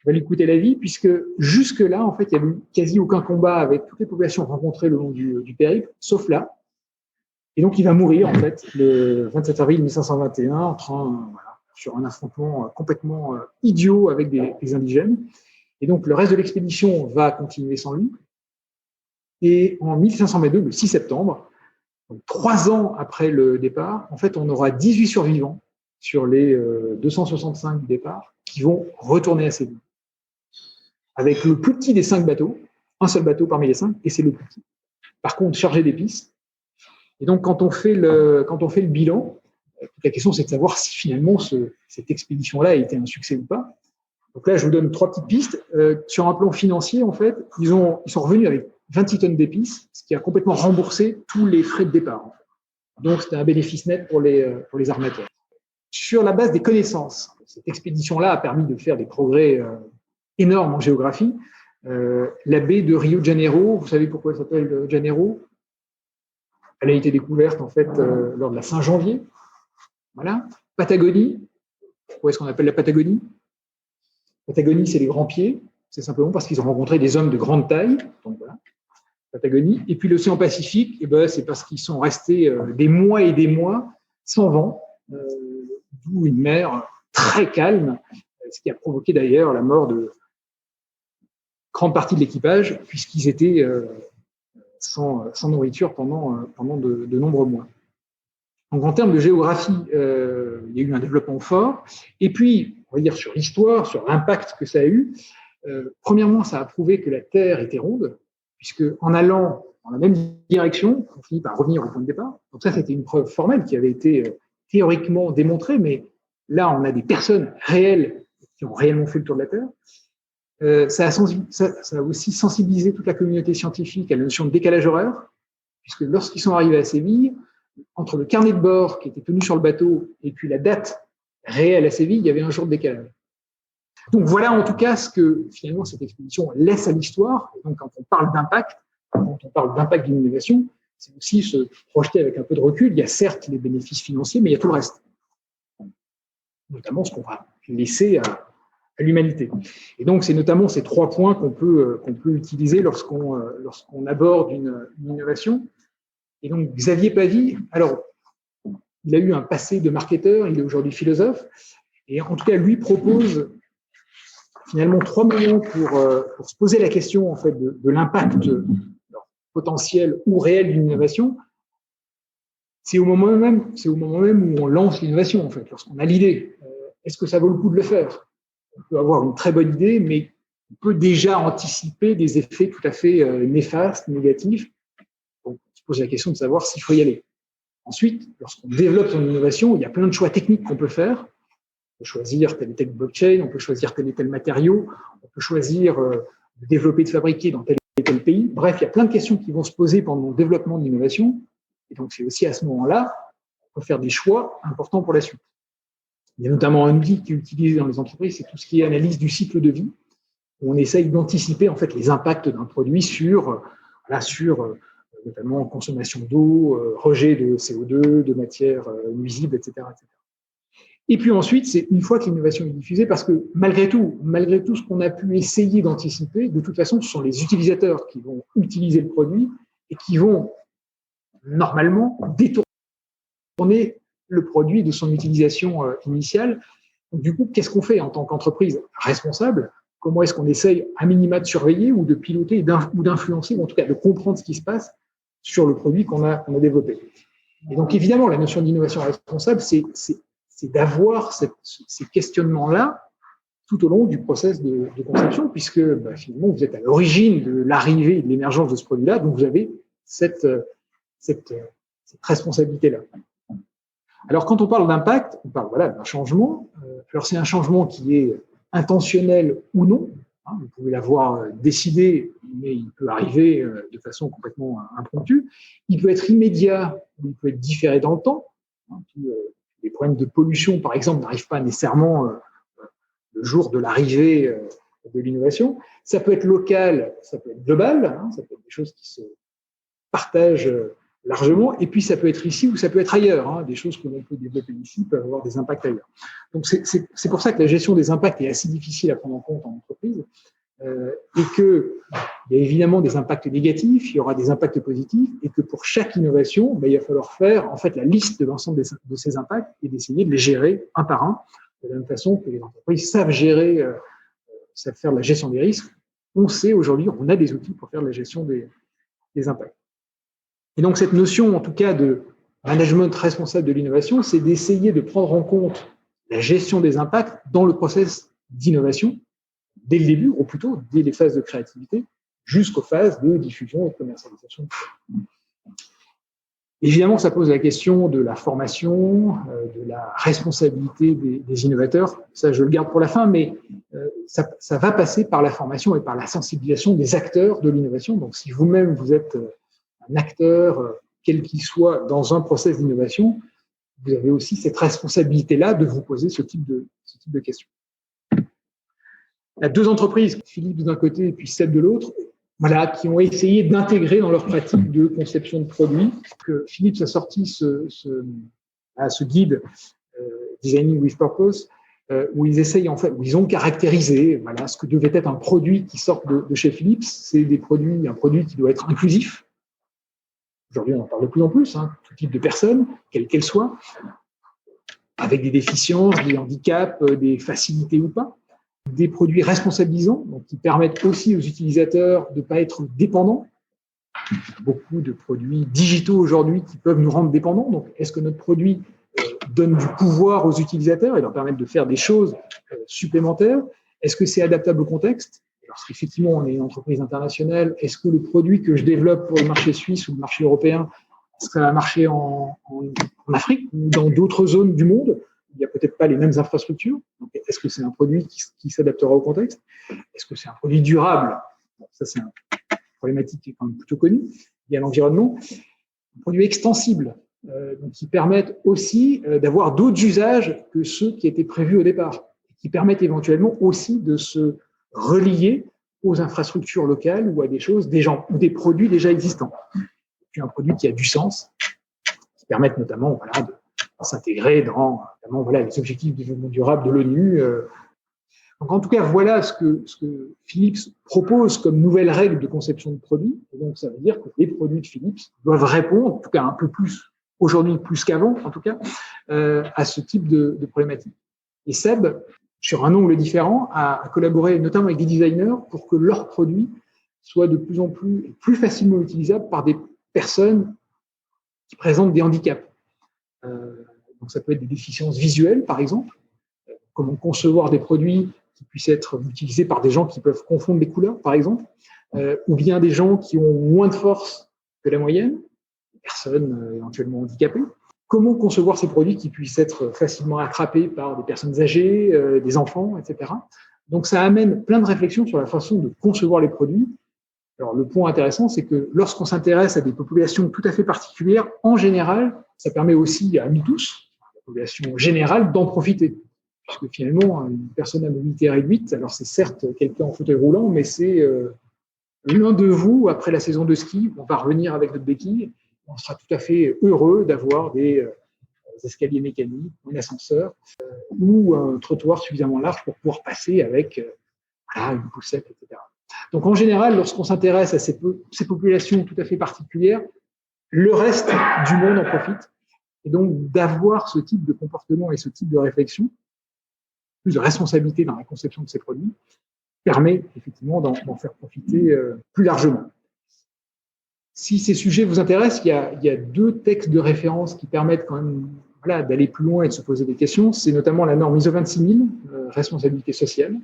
va lui coûter la vie, puisque jusque-là, en fait, il n'y avait eu quasi aucun combat avec toutes les populations rencontrées le long du périple, sauf là. Et donc, il va mourir, en fait, le 27 avril 1521, sur un affrontement complètement idiot avec des indigènes. Et donc, le reste de l'expédition va continuer sans lui. Et en 1522, le 6 septembre, donc 3 ans après le départ, en fait, on aura 18 survivants sur les 265 du départ qui vont retourner à Séville. Avec le plus petit des 5 bateaux, un seul bateau parmi les 5, et c'est le plus petit. Par contre, chargé d'épices. Et donc, quand on fait le bilan, la question, c'est de savoir si finalement cette expédition-là a été un succès ou pas. Donc là, je vous donne 3 petites pistes. Sur un plan financier, en fait, ils sont revenus avec 26 tonnes d'épices, ce qui a complètement remboursé tous les frais de départ. En fait. Donc, c'était un bénéfice net pour les armateurs. Sur la base des connaissances, cette expédition-là a permis de faire des progrès énormes en géographie. La baie de Rio de Janeiro, vous savez pourquoi elle s'appelle Janeiro? Elle a été découverte, en fait, lors de la Saint-Janvier. Voilà. Patagonie, pourquoi est-ce qu'on appelle la Patagonie? Patagonie, c'est les grands pieds. C'est simplement parce qu'ils ont rencontré des hommes de grande taille. Donc voilà, Patagonie. Et puis l'océan Pacifique, eh ben, c'est parce qu'ils sont restés des mois et des mois sans vent, d'où une mer très calme, ce qui a provoqué d'ailleurs la mort de grande partie de l'équipage, puisqu'ils étaient sans nourriture pendant de nombreux mois. Donc en termes de géographie, il y a eu un développement fort. Et puis, on va dire sur l'histoire, sur l'impact que ça a eu, premièrement, ça a prouvé que la Terre était ronde, puisque en allant dans la même direction, on finit par revenir au point de départ. Donc ça, c'était une preuve formelle qui avait été théoriquement démontrée, mais là, on a des personnes réelles qui ont réellement fait le tour de la Terre. Ça a aussi sensibilisé toute la communauté scientifique à la notion de décalage horaire, puisque lorsqu'ils sont arrivés à Séville, entre le carnet de bord qui était tenu sur le bateau et puis la date réelle à Séville, il y avait un jour de décalage. Donc voilà en tout cas ce que finalement cette expédition laisse à l'histoire. Et donc quand on parle d'impact d'une innovation, c'est aussi se projeter avec un peu de recul. Il y a certes les bénéfices financiers, mais il y a tout le reste. Notamment ce qu'on va laisser à l'humanité. Et donc c'est notamment ces 3 points qu'on peut utiliser lorsqu'on aborde une innovation. Et donc, Xavier Pavie, alors, il a eu un passé de marketeur, il est aujourd'hui philosophe, et en tout cas, lui propose finalement 3 moments pour se poser la question, en fait, de l'impact potentiel ou réel d'une innovation. C'est au moment même où on lance l'innovation, en fait, lorsqu'on a l'idée. Est-ce que ça vaut le coup de le faire? On peut avoir une très bonne idée, mais on peut déjà anticiper des effets tout à fait néfastes, négatifs. Pose la question de savoir s'il faut y aller. Ensuite, lorsqu'on développe son innovation, il y a plein de choix techniques qu'on peut faire. On peut choisir tel et tel blockchain, on peut choisir tel et tel matériau, on peut choisir de développer, de fabriquer dans tel et tel pays. Bref, il y a plein de questions qui vont se poser pendant le développement de l'innovation. Et donc, c'est aussi à ce moment-là qu'on peut faire des choix importants pour la suite. Il y a notamment un outil qui est utilisé dans les entreprises, c'est tout ce qui est analyse du cycle de vie, où on essaye d'anticiper en fait les impacts d'un produit sur notamment consommation d'eau, rejet de CO2, de matières nuisibles, etc., etc. Et puis ensuite, c'est une fois que l'innovation est diffusée, parce que malgré tout ce qu'on a pu essayer d'anticiper, de toute façon, ce sont les utilisateurs qui vont utiliser le produit et qui vont normalement détourner le produit de son utilisation initiale. Donc, du coup, qu'est-ce qu'on fait en tant qu'entreprise responsable? Comment est-ce qu'on essaye à minima de surveiller ou de piloter ou d'influencer, ou en tout cas de comprendre ce qui se passe sur le produit qu'on a développé? Et donc, évidemment, la notion d'innovation responsable, c'est d'avoir ces questionnements-là tout au long du process de conception, puisque finalement, vous êtes à l'origine de l'arrivée et de l'émergence de ce produit-là, donc vous avez cette responsabilité-là. Alors, quand on parle d'impact, on parle d'un changement. Alors, c'est un changement qui est intentionnel ou non. Vous pouvez l'avoir décidé, mais il peut arriver de façon complètement impromptue. Il peut être immédiat ou il peut être différé dans le temps. Les problèmes de pollution, par exemple, n'arrivent pas nécessairement le jour de l'arrivée de l'innovation. Ça peut être local, ça peut être global, ça peut être des choses qui se partagent largement, et puis ça peut être ici ou ça peut être ailleurs. Des choses que l'on peut développer ici peuvent avoir des impacts ailleurs. Donc c'est pour ça que la gestion des impacts est assez difficile à prendre en compte en entreprise, et qu'il y a évidemment des impacts négatifs, il y aura des impacts positifs, et que pour chaque innovation, il va falloir faire en fait la liste de l'ensemble de ces impacts et d'essayer de les gérer un par un, de la même façon que les entreprises savent gérer, savent faire de la gestion des risques. On sait aujourd'hui, on a des outils pour faire de la gestion des impacts. Et donc, cette notion, en tout cas, de management responsable de l'innovation, c'est d'essayer de prendre en compte la gestion des impacts dans le process d'innovation, dès le début, ou plutôt dès les phases de créativité, jusqu'aux phases de diffusion et de commercialisation. Évidemment, ça pose la question de la formation, de la responsabilité des innovateurs. Ça, je le garde pour la fin, mais ça va passer par la formation et par la sensibilisation des acteurs de l'innovation. Donc, si vous-même, vous êtes un acteur, quel qu'il soit, dans un process d'innovation, vous avez aussi cette responsabilité-là de vous poser ce type de questions. Il y a deux entreprises, Philips d'un côté et puis Seb de l'autre, qui ont essayé d'intégrer dans leur pratique de conception de produits. Que Philips a sorti ce guide Designing with Purpose, où ils essayent où ils ont caractérisé ce que devait être un produit qui sort de chez Philips. C'est un produit qui doit être inclusif. Aujourd'hui, on en parle de plus en plus, tout type de personnes, quelles qu'elles soient, avec des déficiences, des handicaps, des facilités ou pas. Des produits responsabilisants, donc qui permettent aussi aux utilisateurs de ne pas être dépendants. Il y a beaucoup de produits digitaux aujourd'hui qui peuvent nous rendre dépendants. Donc, est-ce que notre produit donne du pouvoir aux utilisateurs et leur permettre de faire des choses supplémentaires? Est-ce que c'est adaptable au contexte? Lorsqu'effectivement on est une entreprise internationale, est-ce que le produit que je développe pour le marché suisse ou le marché européen, est-ce que ça va marcher en Afrique ou dans d'autres zones du monde? Il n'y a peut-être pas les mêmes infrastructures. Donc, est-ce que c'est un produit qui s'adaptera au contexte? Est-ce que c'est un produit durable? Ça, c'est une problématique qui est quand même plutôt connue. Il y a l'environnement. Un produit extensible, donc qui permettent aussi d'avoir d'autres usages que ceux qui étaient prévus au départ, qui permettent éventuellement aussi de se relier aux infrastructures locales ou à des choses, ou des produits déjà existants. Et puis un produit qui a du sens, qui permettent notamment de s'intégrer dans les objectifs du développement durable de l'ONU. Donc, en tout cas, voilà ce que Philips propose comme nouvelle règle de conception de produits. Et donc, ça veut dire que les produits de Philips doivent répondre, en tout cas un peu plus, aujourd'hui plus qu'avant, en tout cas, à ce type de problématique. Et Seb, sur un angle différent, a collaboré notamment avec des designers pour que leurs produits soient de plus en plus facilement utilisables par des personnes qui présentent des handicaps. Donc, ça peut être des déficiences visuelles, par exemple. Comment concevoir des produits qui puissent être utilisés par des gens qui peuvent confondre les couleurs, par exemple, ou bien des gens qui ont moins de force que la moyenne, des personnes éventuellement handicapées. Comment concevoir ces produits qui puissent être facilement attrapés par des personnes âgées, des enfants, etc. Donc, ça amène plein de réflexions sur la façon de concevoir les produits. Alors, le point intéressant, c'est que lorsqu'on s'intéresse à des populations tout à fait particulières, en général, ça permet aussi à nous tous, la population générale, d'en profiter. Puisque finalement, une personne à mobilité réduite, alors c'est certes quelqu'un en fauteuil roulant, mais c'est l'un de vous, après la saison de ski, on va revenir avec notre béquille, on sera tout à fait heureux d'avoir des escaliers mécaniques, un ascenseur ou un trottoir suffisamment large pour pouvoir passer avec voilà, une poussette, etc. Donc en général, lorsqu'on s'intéresse à ces populations tout à fait particulières, le reste du monde en profite. Et donc d'avoir ce type de comportement et ce type de réflexion, plus de responsabilité dans la conception de ces produits, permet effectivement d'en faire profiter plus largement. Si ces sujets vous intéressent, il y a 2 textes de référence qui permettent quand même voilà, d'aller plus loin et de se poser des questions. C'est notamment la norme ISO 26000, responsabilité sociale,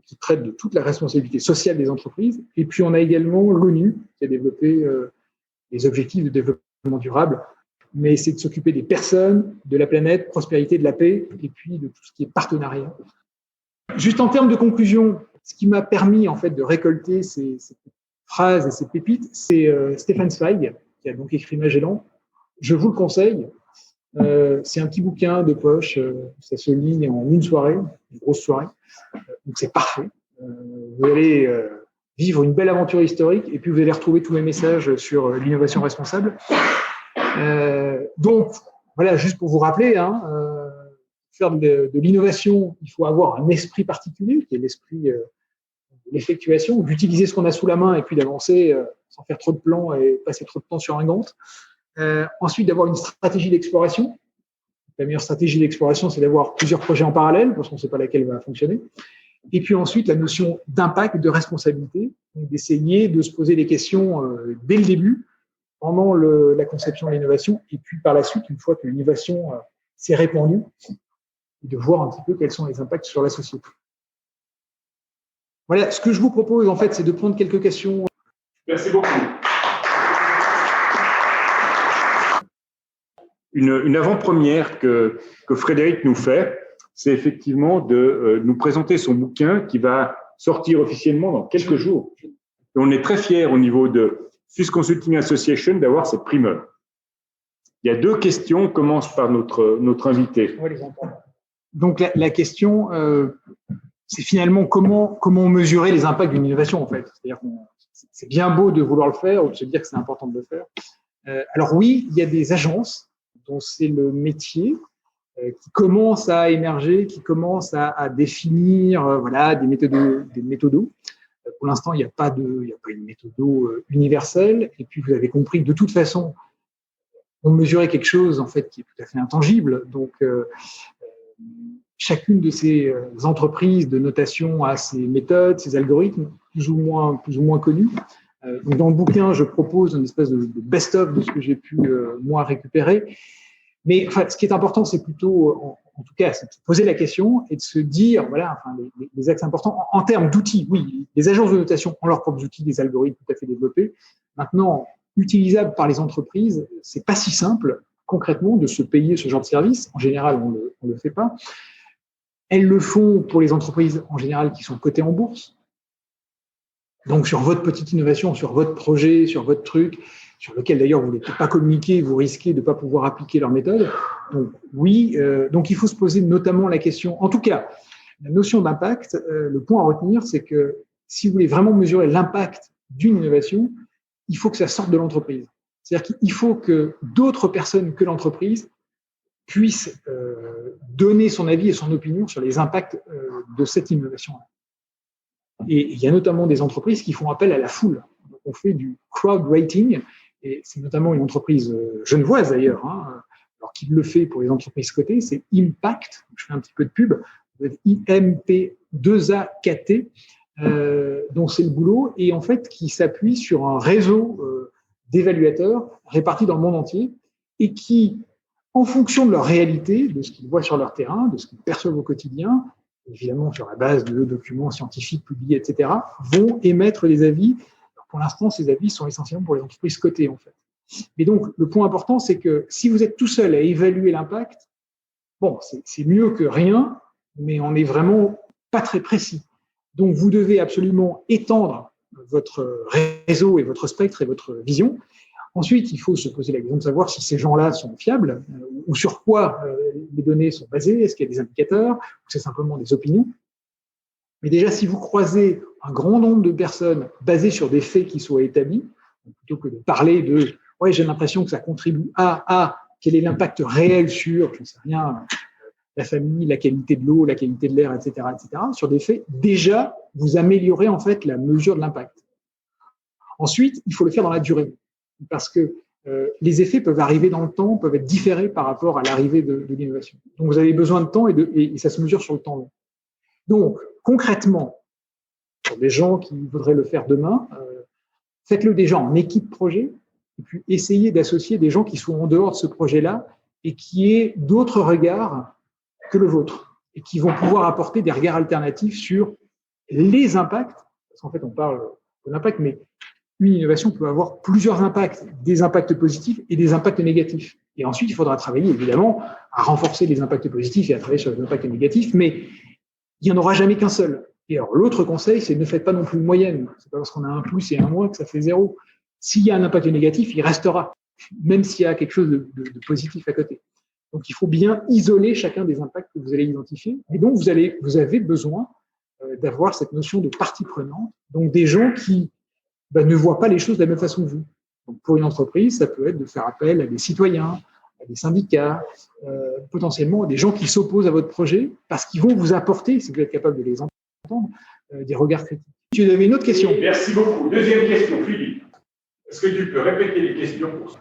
qui traite de toute la responsabilité sociale des entreprises. Et puis on a également l'ONU, qui a développé les objectifs de développement durable, mais c'est de s'occuper des personnes, de la planète, prospérité, de la paix, et puis de tout ce qui est partenariat. Juste en termes de conclusion, ce qui m'a permis en fait de récolter ces phrases et ces pépites, c'est Stefan Zweig, qui a donc écrit Magellan. Je vous le conseille. C'est un petit bouquin de poche, ça se lit en une soirée, une grosse soirée, donc c'est parfait. Vous allez vivre une belle aventure historique et puis vous allez retrouver tous mes messages sur l'innovation responsable. Donc voilà, juste pour vous rappeler, faire de l'innovation, il faut avoir un esprit particulier, qui est l'esprit de l'effectuation, d'utiliser ce qu'on a sous la main et puis d'avancer sans faire trop de plans et passer trop de temps sur un Gantt. Ensuite, d'avoir une stratégie d'exploration. La meilleure stratégie d'exploration, c'est d'avoir plusieurs projets en parallèle, parce qu'on ne sait pas laquelle va fonctionner. Et puis ensuite, la notion d'impact, de responsabilité, donc d'essayer de se poser des questions dès le début, pendant la conception de l'innovation, et puis par la suite, une fois que l'innovation s'est répandue, de voir un petit peu quels sont les impacts sur la société. Voilà, ce que je vous propose, en fait, c'est de prendre quelques questions. Merci beaucoup. Une avant-première que Frédéric nous fait, c'est effectivement de nous présenter son bouquin qui va sortir officiellement dans quelques jours. Et on est très fiers au niveau de Swiss Consulting Association d'avoir cette primeur. Il y a 2 questions, on commence par notre invité. Donc la question, c'est finalement comment mesurer les impacts d'une innovation en fait. C'est-à-dire que c'est bien beau de vouloir le faire ou de se dire que c'est important de le faire. Alors oui, il y a des agences dont c'est le métier qui commencent à émerger, qui commencent à définir voilà, des méthodos. Pour l'instant, il n'y a pas une méthodo universelle. Et puis, vous avez compris que de toute façon, on mesurait quelque chose en fait qui est tout à fait intangible. Donc, chacune de ces entreprises de notation a ses méthodes, ses algorithmes plus ou moins connus. Donc dans le bouquin, je propose une espèce de best-of de ce que j'ai pu moi récupérer. Mais enfin, ce qui est important, c'est plutôt, en tout cas, c'est de se poser la question et de se dire, voilà, enfin, les axes importants en termes d'outils. Oui, les agences de notation ont leurs propres outils, des algorithmes tout à fait développés. Maintenant, utilisables par les entreprises, c'est pas si simple concrètement de se payer ce genre de service. En général, on le fait pas. Elles le font pour les entreprises en général qui sont cotées en bourse. Donc, sur votre petite innovation, sur votre projet, sur votre truc, sur lequel d'ailleurs vous ne voulez pas communiquer, vous risquez de ne pas pouvoir appliquer leur méthode. Donc, oui, donc il faut se poser notamment la question, en tout cas, la notion d'impact, le point à retenir, c'est que si vous voulez vraiment mesurer l'impact d'une innovation, il faut que ça sorte de l'entreprise. C'est-à-dire qu'il faut que d'autres personnes que l'entreprise puissent donner son avis et son opinion sur les impacts de cette innovation-là. Et il y a notamment des entreprises qui font appel à la foule. Donc on fait du crowd rating, et c'est notamment une entreprise genevoise d'ailleurs, alors qu'il le fait pour les entreprises cotées, c'est Impact, je fais un petit peu de pub, IMP2AKT, dont c'est le boulot, et en fait qui s'appuie sur un réseau d'évaluateurs répartis dans le monde entier, et qui, en fonction de leur réalité, de ce qu'ils voient sur leur terrain, de ce qu'ils perçoivent au quotidien, évidemment sur la base de documents scientifiques publiés, etc., vont émettre des avis. Alors pour l'instant, ces avis sont essentiellement pour les entreprises cotées, en fait. Mais donc, le point important, c'est que si vous êtes tout seul à évaluer l'impact, bon, c'est mieux que rien, mais on n'est vraiment pas très précis. Donc, vous devez absolument étendre votre réseau et votre spectre et votre vision. Ensuite, il faut se poser la question de savoir si ces gens-là sont fiables ou sur quoi les données sont basées. Est-ce qu'il y a des indicateurs ou c'est simplement des opinions? Mais déjà, si vous croisez un grand nombre de personnes basées sur des faits qui soient établis, plutôt que de parler de « ouais, j'ai l'impression que ça contribue à quel est l'impact réel sur, je ne sais rien, la famille, la qualité de l'eau, la qualité de l'air, etc., sur des faits, déjà, vous améliorez en fait la mesure de l'impact. Ensuite, il faut le faire dans la durée, parce que les effets peuvent arriver dans le temps, peuvent être différés par rapport à l'arrivée de l'innovation. Donc, vous avez besoin de temps et ça se mesure sur le temps long. Donc, concrètement, pour des gens qui voudraient le faire demain, faites-le déjà en équipe projet, et puis essayez d'associer des gens qui sont en dehors de ce projet-là et qui aient d'autres regards que le vôtre, et qui vont pouvoir apporter des regards alternatifs sur les impacts, parce qu'en fait, on parle de l'impact, mais une innovation peut avoir plusieurs impacts, des impacts positifs et des impacts négatifs. Et ensuite, il faudra travailler, évidemment, à renforcer les impacts positifs et à travailler sur les impacts négatifs, mais il n'y en aura jamais qu'un seul. Et alors, l'autre conseil, c'est ne faites pas non plus une moyenne. C'est pas parce qu'on a un plus et un moins que ça fait 0. S'il y a un impact négatif, il restera, même s'il y a quelque chose de positif à côté. Donc, il faut bien isoler chacun des impacts que vous allez identifier. Et donc, vous avez besoin d'avoir cette notion de partie prenante, donc des gens qui ne voient pas les choses de la même façon que vous. Donc, pour une entreprise, ça peut être de faire appel à des citoyens, à des syndicats, potentiellement à des gens qui s'opposent à votre projet, parce qu'ils vont vous apporter, si vous êtes capable de les entendre, des regards critiques. Tu avais une autre question. Merci beaucoup. Deuxième question, Philippe. Est-ce que tu peux répéter les questions pour ça?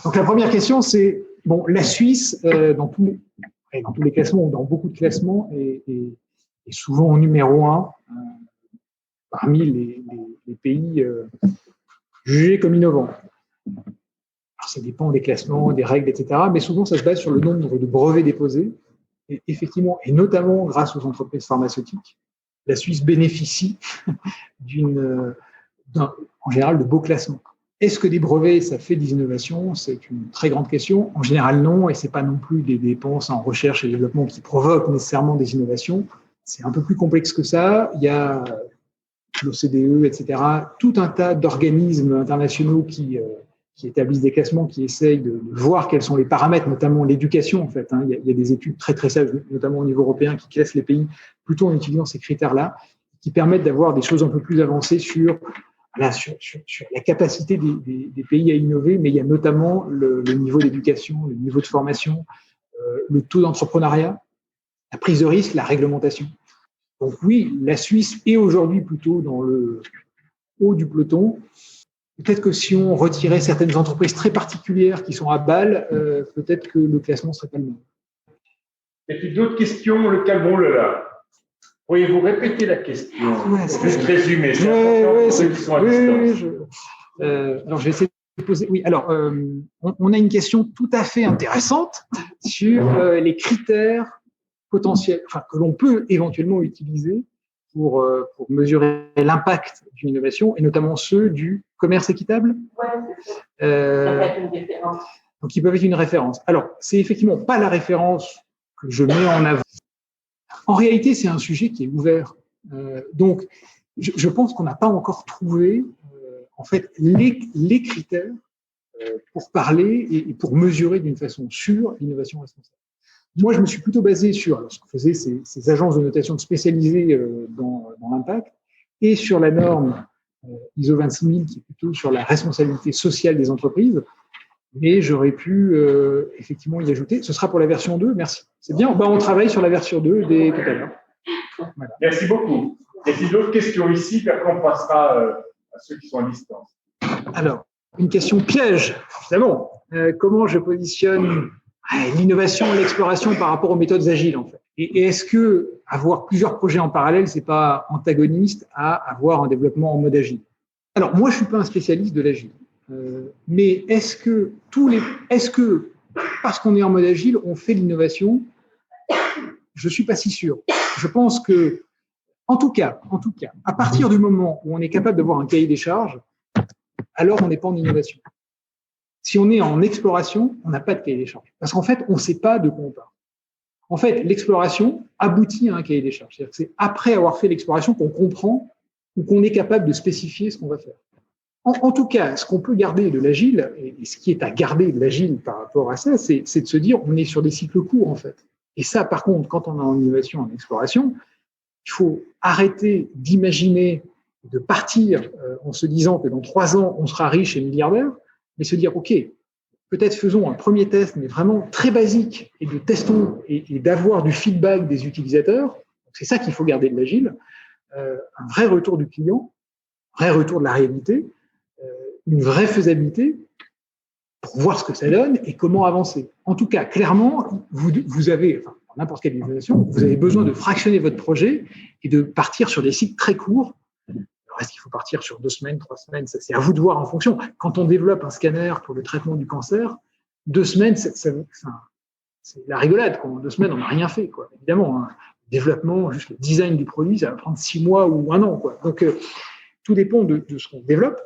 Donc, la première question, c'est, la Suisse, dans tous les classements, ou dans beaucoup de classements, est souvent en numéro 1 parmi les pays jugés comme innovants. Alors, ça dépend des classements, des règles, etc. Mais souvent, ça se base sur le nombre de brevets déposés. Et effectivement, et notamment grâce aux entreprises pharmaceutiques, la Suisse bénéficie en général de beaux classements. Est-ce que des brevets, ça fait des innovations? C'est une très grande question. En général, non, et ce n'est pas non plus des dépenses en recherche et développement qui provoquent nécessairement des innovations. C'est un peu plus complexe que ça. Il y a l'OCDE, etc., tout un tas d'organismes internationaux qui établissent des classements, qui essayent de voir quels sont les paramètres, notamment l'éducation, en fait. Il y a des études très, très sages, notamment au niveau européen, qui classent les pays plutôt en utilisant ces critères-là, qui permettent d'avoir des choses un peu plus avancées sur la capacité des pays à innover, mais il y a notamment le niveau d'éducation, le niveau de formation, le taux d'entrepreneuriat, la prise de risque, la réglementation. Donc oui, la Suisse est aujourd'hui plutôt dans le haut du peloton. Peut-être que si on retirait certaines entreprises très particulières qui sont à Bâle, peut-être que le classement ne serait pas le même. Et puis d'autres questions, le Calbon-Lelat. Pourriez-vous répéter la question? Juste résumer, c'est important pour ceux qui sont à distance. Alors, je vais essayer de poser. Oui, alors, on a une question tout à fait intéressante sur les critères potentiels, que l'on peut éventuellement utiliser pour mesurer l'impact d'une innovation, et notamment ceux du commerce équitable. Oui, c'est ça. Ça peut être une référence. Donc, ils peuvent être une référence. Alors, c'est effectivement pas la référence que je mets en avant. En réalité, c'est un sujet qui est ouvert. Donc, je pense qu'on n'a pas encore trouvé, en fait, les critères pour parler et pour mesurer d'une façon sûre l'innovation responsable. Moi, je me suis plutôt basé sur ce que faisaient ces agences de notation spécialisées dans l'impact et sur la norme ISO 26000 qui est plutôt sur la responsabilité sociale des entreprises. Mais j'aurais pu effectivement y ajouter. Ce sera pour la version 2, merci. C'est bien, on travaille sur la version 2 dès tout à l'heure. Voilà. Merci beaucoup. Y a-t-il d'autres questions ici, puis après on passera à ceux qui sont à distance. Alors, une question piège, évidemment. Comment je positionne l'innovation et l'exploration par rapport aux méthodes agiles, en fait? Et est-ce que avoir plusieurs projets en parallèle, c'est pas antagoniste à avoir un développement en mode agile? Alors, moi, je suis pas un spécialiste de l'agile. Mais est-ce que parce qu'on est en mode agile, on fait l'innovation? Je suis pas si sûr. Je pense que, en tout cas, à partir du moment où on est capable d'avoir un cahier des charges, alors on n'est pas en innovation. Si on est en exploration, on n'a pas de cahier des charges. Parce qu'en fait, on ne sait pas de quoi on parle. En fait, l'exploration aboutit à un cahier des charges. C'est-à-dire que c'est après avoir fait l'exploration qu'on comprend ou qu'on est capable de spécifier ce qu'on va faire. En tout cas, ce qu'on peut garder de l'agile, et ce qui est à garder de l'agile par rapport à ça, c'est de se dire on est sur des cycles courts, en fait. Et ça, par contre, quand on est en innovation, en exploration, il Il faut arrêter d'imaginer, de partir en se disant que dans 3 ans, on sera riche et milliardaire, mais se dire, OK, peut-être faisons un premier test, mais vraiment très basique, et de testons et d'avoir du feedback des utilisateurs. C'est ça qu'il faut garder de l'agile, un vrai retour du client, un vrai retour de la réalité, une vraie faisabilité pour voir ce que ça donne et comment avancer. En tout cas, clairement, vous avez, enfin, dans n'importe quelle innovation, vous avez besoin de fractionner votre projet et de partir sur des cycles très courts. Alors, est-ce qu'il faut partir sur 2 semaines, 3 semaines? Ça, c'est à vous de voir en fonction. Quand on développe un scanner pour le traitement du cancer, 2 semaines, c'est la rigolade. En 2 semaines, on n'a rien fait, quoi. Évidemment, hein, le développement, juste le design du produit, ça va prendre 6 mois ou 1 an, quoi. Donc, tout dépend de ce qu'on développe.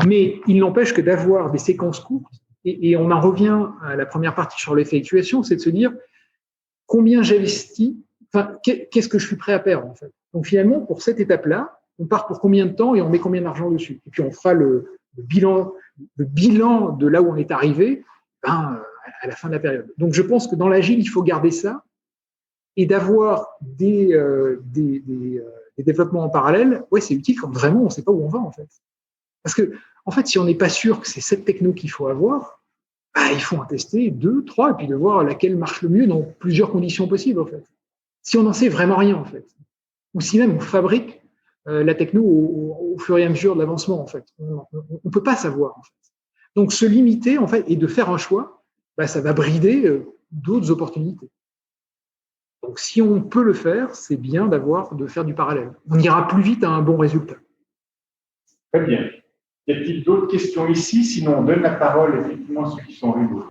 Mais il n'empêche que d'avoir des séquences courtes, et on en revient à la première partie sur l'effectuation, c'est de se dire combien j'investis, enfin, qu'est-ce que je suis prêt à perdre, en fait. Donc finalement, pour cette étape-là, on part pour combien de temps et on met combien d'argent dessus. Et puis on fera le bilan de là où on est arrivé à la fin de la période. Donc je pense que dans l'agile, il faut garder ça et d'avoir des développements en parallèle. Ouais, c'est utile quand vraiment on ne sait pas où on va, en fait. Parce que, en fait, si on n'est pas sûr que c'est cette techno qu'il faut avoir, il faut en tester 2, 3, et puis de voir laquelle marche le mieux dans plusieurs conditions possibles, en fait. Si on n'en sait vraiment rien, en fait. Ou si même on fabrique la techno au fur et à mesure de l'avancement, en fait. On ne peut pas savoir, en fait. Donc, se limiter, en fait, et de faire un choix, ça va brider d'autres opportunités. Donc, si on peut le faire, c'est bien de faire du parallèle. On ira plus vite à un bon résultat. Très bien. Y a-t-il d'autres questions ici? Sinon, on donne la parole effectivement à ceux qui sont rivaux.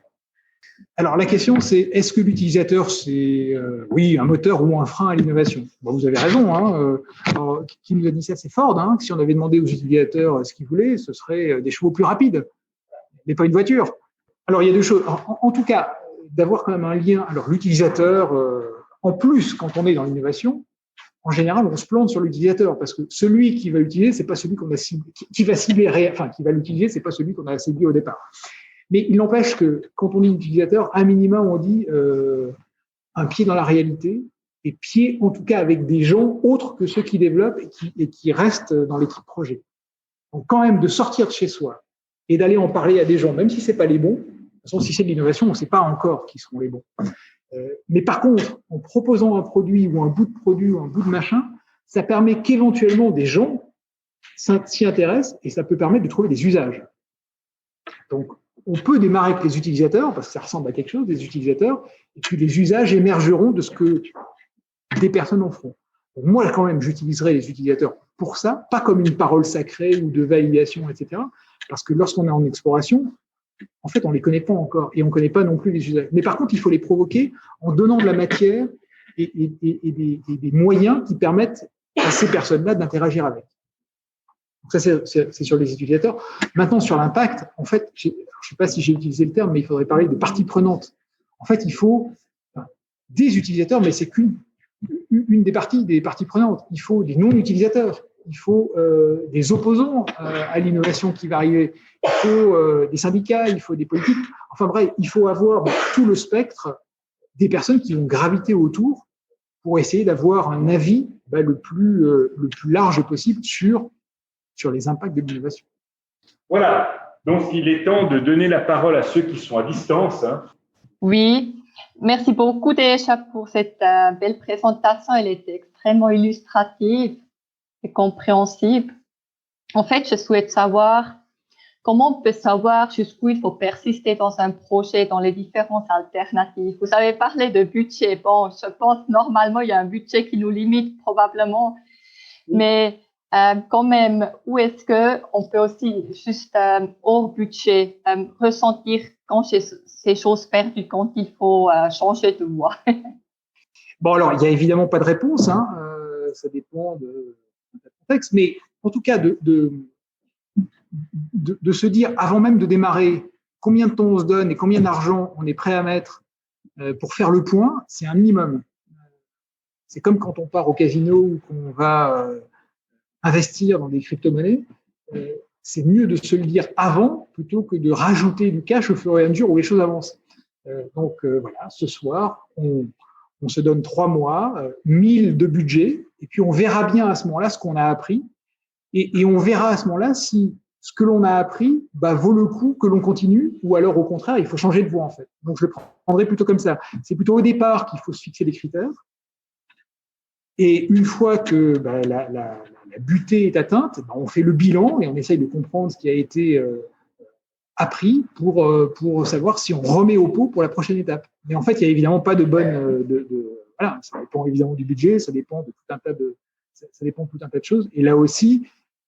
Alors, la question, c'est est-ce que l'utilisateur, c'est oui, un moteur ou un frein à l'innovation? Bon, vous avez raison. Alors, qui nous a dit ça? C'est Ford. Que si on avait demandé aux utilisateurs ce qu'ils voulaient, ce serait des chevaux plus rapides, mais pas une voiture. Alors, il y a 2 choses. En tout cas, d'avoir quand même un lien. Alors, l'utilisateur, en plus, quand on est dans l'innovation, en général, on se plante sur l'utilisateur parce que celui qui va l'utiliser, c'est pas celui qu'on a ciblé, qui va l'utiliser, c'est pas celui qu'on a ciblé au départ. Mais il n'empêche que quand on dit utilisateur, à minima, on dit un pied dans la réalité et pied, en tout cas, avec des gens autres que ceux qui développent et qui restent dans l'équipe projet. Donc, quand même, de sortir de chez soi et d'aller en parler à des gens, même si c'est pas les bons. De toute façon, si c'est de l'innovation, on ne sait pas encore qui seront les bons. Mais par contre, en proposant un produit ou un bout de produit ou un bout de machin, ça permet qu'éventuellement des gens s'y intéressent et ça peut permettre de trouver des usages. Donc, on peut démarrer avec les utilisateurs, parce que ça ressemble à quelque chose, des utilisateurs, et puis les usages émergeront de ce que des personnes en feront. Donc, moi, quand même, j'utiliserai les utilisateurs pour ça, pas comme une parole sacrée ou de validation, etc. Parce que lorsqu'on est en exploration, en fait, on ne les connaît pas encore et on ne connaît pas non plus les usages. Mais par contre, il faut les provoquer en donnant de la matière et des moyens qui permettent à ces personnes-là d'interagir avec. Donc ça, c'est sur les utilisateurs. Maintenant, sur l'impact, en fait, je ne sais pas si j'ai utilisé le terme, mais il faudrait parler de parties prenantes. En fait, il faut des utilisateurs, mais c'est qu'une des parties prenantes. Il faut des non-utilisateurs. Il faut des opposants à l'innovation qui va arriver. Il faut des syndicats, il faut des politiques. Enfin bref, il faut avoir tout le spectre des personnes qui vont graviter autour pour essayer d'avoir un avis le plus large possible sur les impacts de l'innovation. Voilà. Donc, il est temps de donner la parole à ceux qui sont à distance. Oui. Merci beaucoup déjà pour cette belle présentation. Elle était extrêmement illustrative et compréhensible. En fait, je souhaite savoir comment on peut savoir jusqu'où il faut persister dans un projet, dans les différentes alternatives. Vous avez parlé de budget. Bon, je pense normalement, il y a un budget qui nous limite probablement. Mais quand même, où est-ce qu'on peut aussi, juste hors budget, ressentir quand j'ai ces choses perdues, quand il faut changer de voie? Bon, alors, il n'y a évidemment pas de réponse. Ça dépend de contexte. Mais en tout cas, de se dire, avant même de démarrer, combien de temps on se donne et combien d'argent on est prêt à mettre pour faire le point, c'est un minimum. C'est comme quand on part au casino ou qu'on va investir dans des crypto-monnaies. C'est mieux de se le dire avant plutôt que de rajouter du cash au fur et à mesure où les choses avancent. Donc voilà, ce soir, on se donne 3 mois, 1000 de budget Et puis, on verra bien à ce moment-là ce qu'on a appris. Et on verra à ce moment-là si ce que l'on a appris vaut le coup que l'on continue ou alors, au contraire, il faut changer de voie, en fait. Donc, je le prendrai plutôt comme ça. C'est plutôt au départ qu'il faut se fixer des critères. Et une fois que la butée est atteinte, on fait le bilan et on essaye de comprendre ce qui a été appris pour savoir si on remet au pot pour la prochaine étape. Mais en fait, il n'y a évidemment pas de bonne... voilà, ça dépend évidemment du budget, ça dépend de tout un tas de choses. Et là aussi,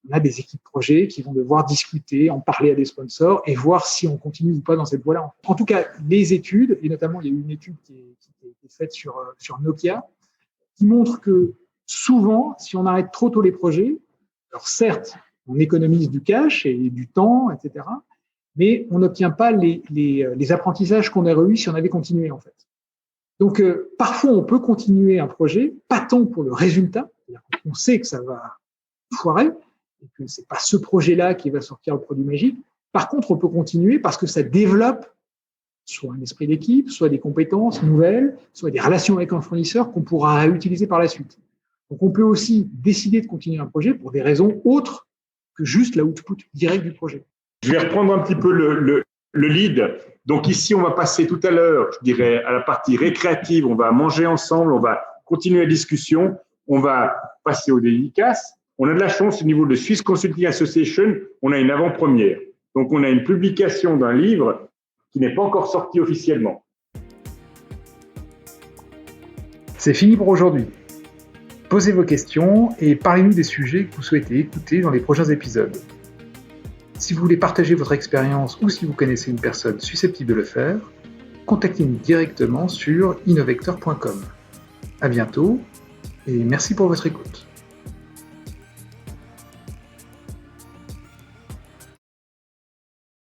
on a des équipes projets qui vont devoir discuter, en parler à des sponsors et voir si on continue ou pas dans cette voie-là. En tout cas, les études, et notamment il y a eu une étude qui a été faite sur Nokia, qui montre que souvent, si on arrête trop tôt les projets, alors certes, on économise du cash et du temps, etc., mais on n'obtient pas les apprentissages qu'on aurait eus si on avait continué, en fait. Donc, parfois, on peut continuer un projet, pas tant pour le résultat, c'est-à-dire qu'on sait que ça va foirer, et que c'est pas ce projet-là qui va sortir le produit magique. Par contre, on peut continuer parce que ça développe soit un esprit d'équipe, soit des compétences nouvelles, soit des relations avec un fournisseur qu'on pourra réutiliser par la suite. Donc, on peut aussi décider de continuer un projet pour des raisons autres que juste l'output direct du projet. Je vais reprendre un petit peu le lead. Donc ici, on va passer tout à l'heure, je dirais, à la partie récréative. On va manger ensemble, on va continuer la discussion, on va passer aux dédicaces. On a de la chance au niveau de Swiss Consulting Association, on a une avant-première. Donc on a une publication d'un livre qui n'est pas encore sorti officiellement. C'est fini pour aujourd'hui. Posez vos questions et parlez-nous des sujets que vous souhaitez écouter dans les prochains épisodes. Si vous voulez partager votre expérience ou si vous connaissez une personne susceptible de le faire, contactez-nous directement sur innovector.com. À bientôt et merci pour votre écoute.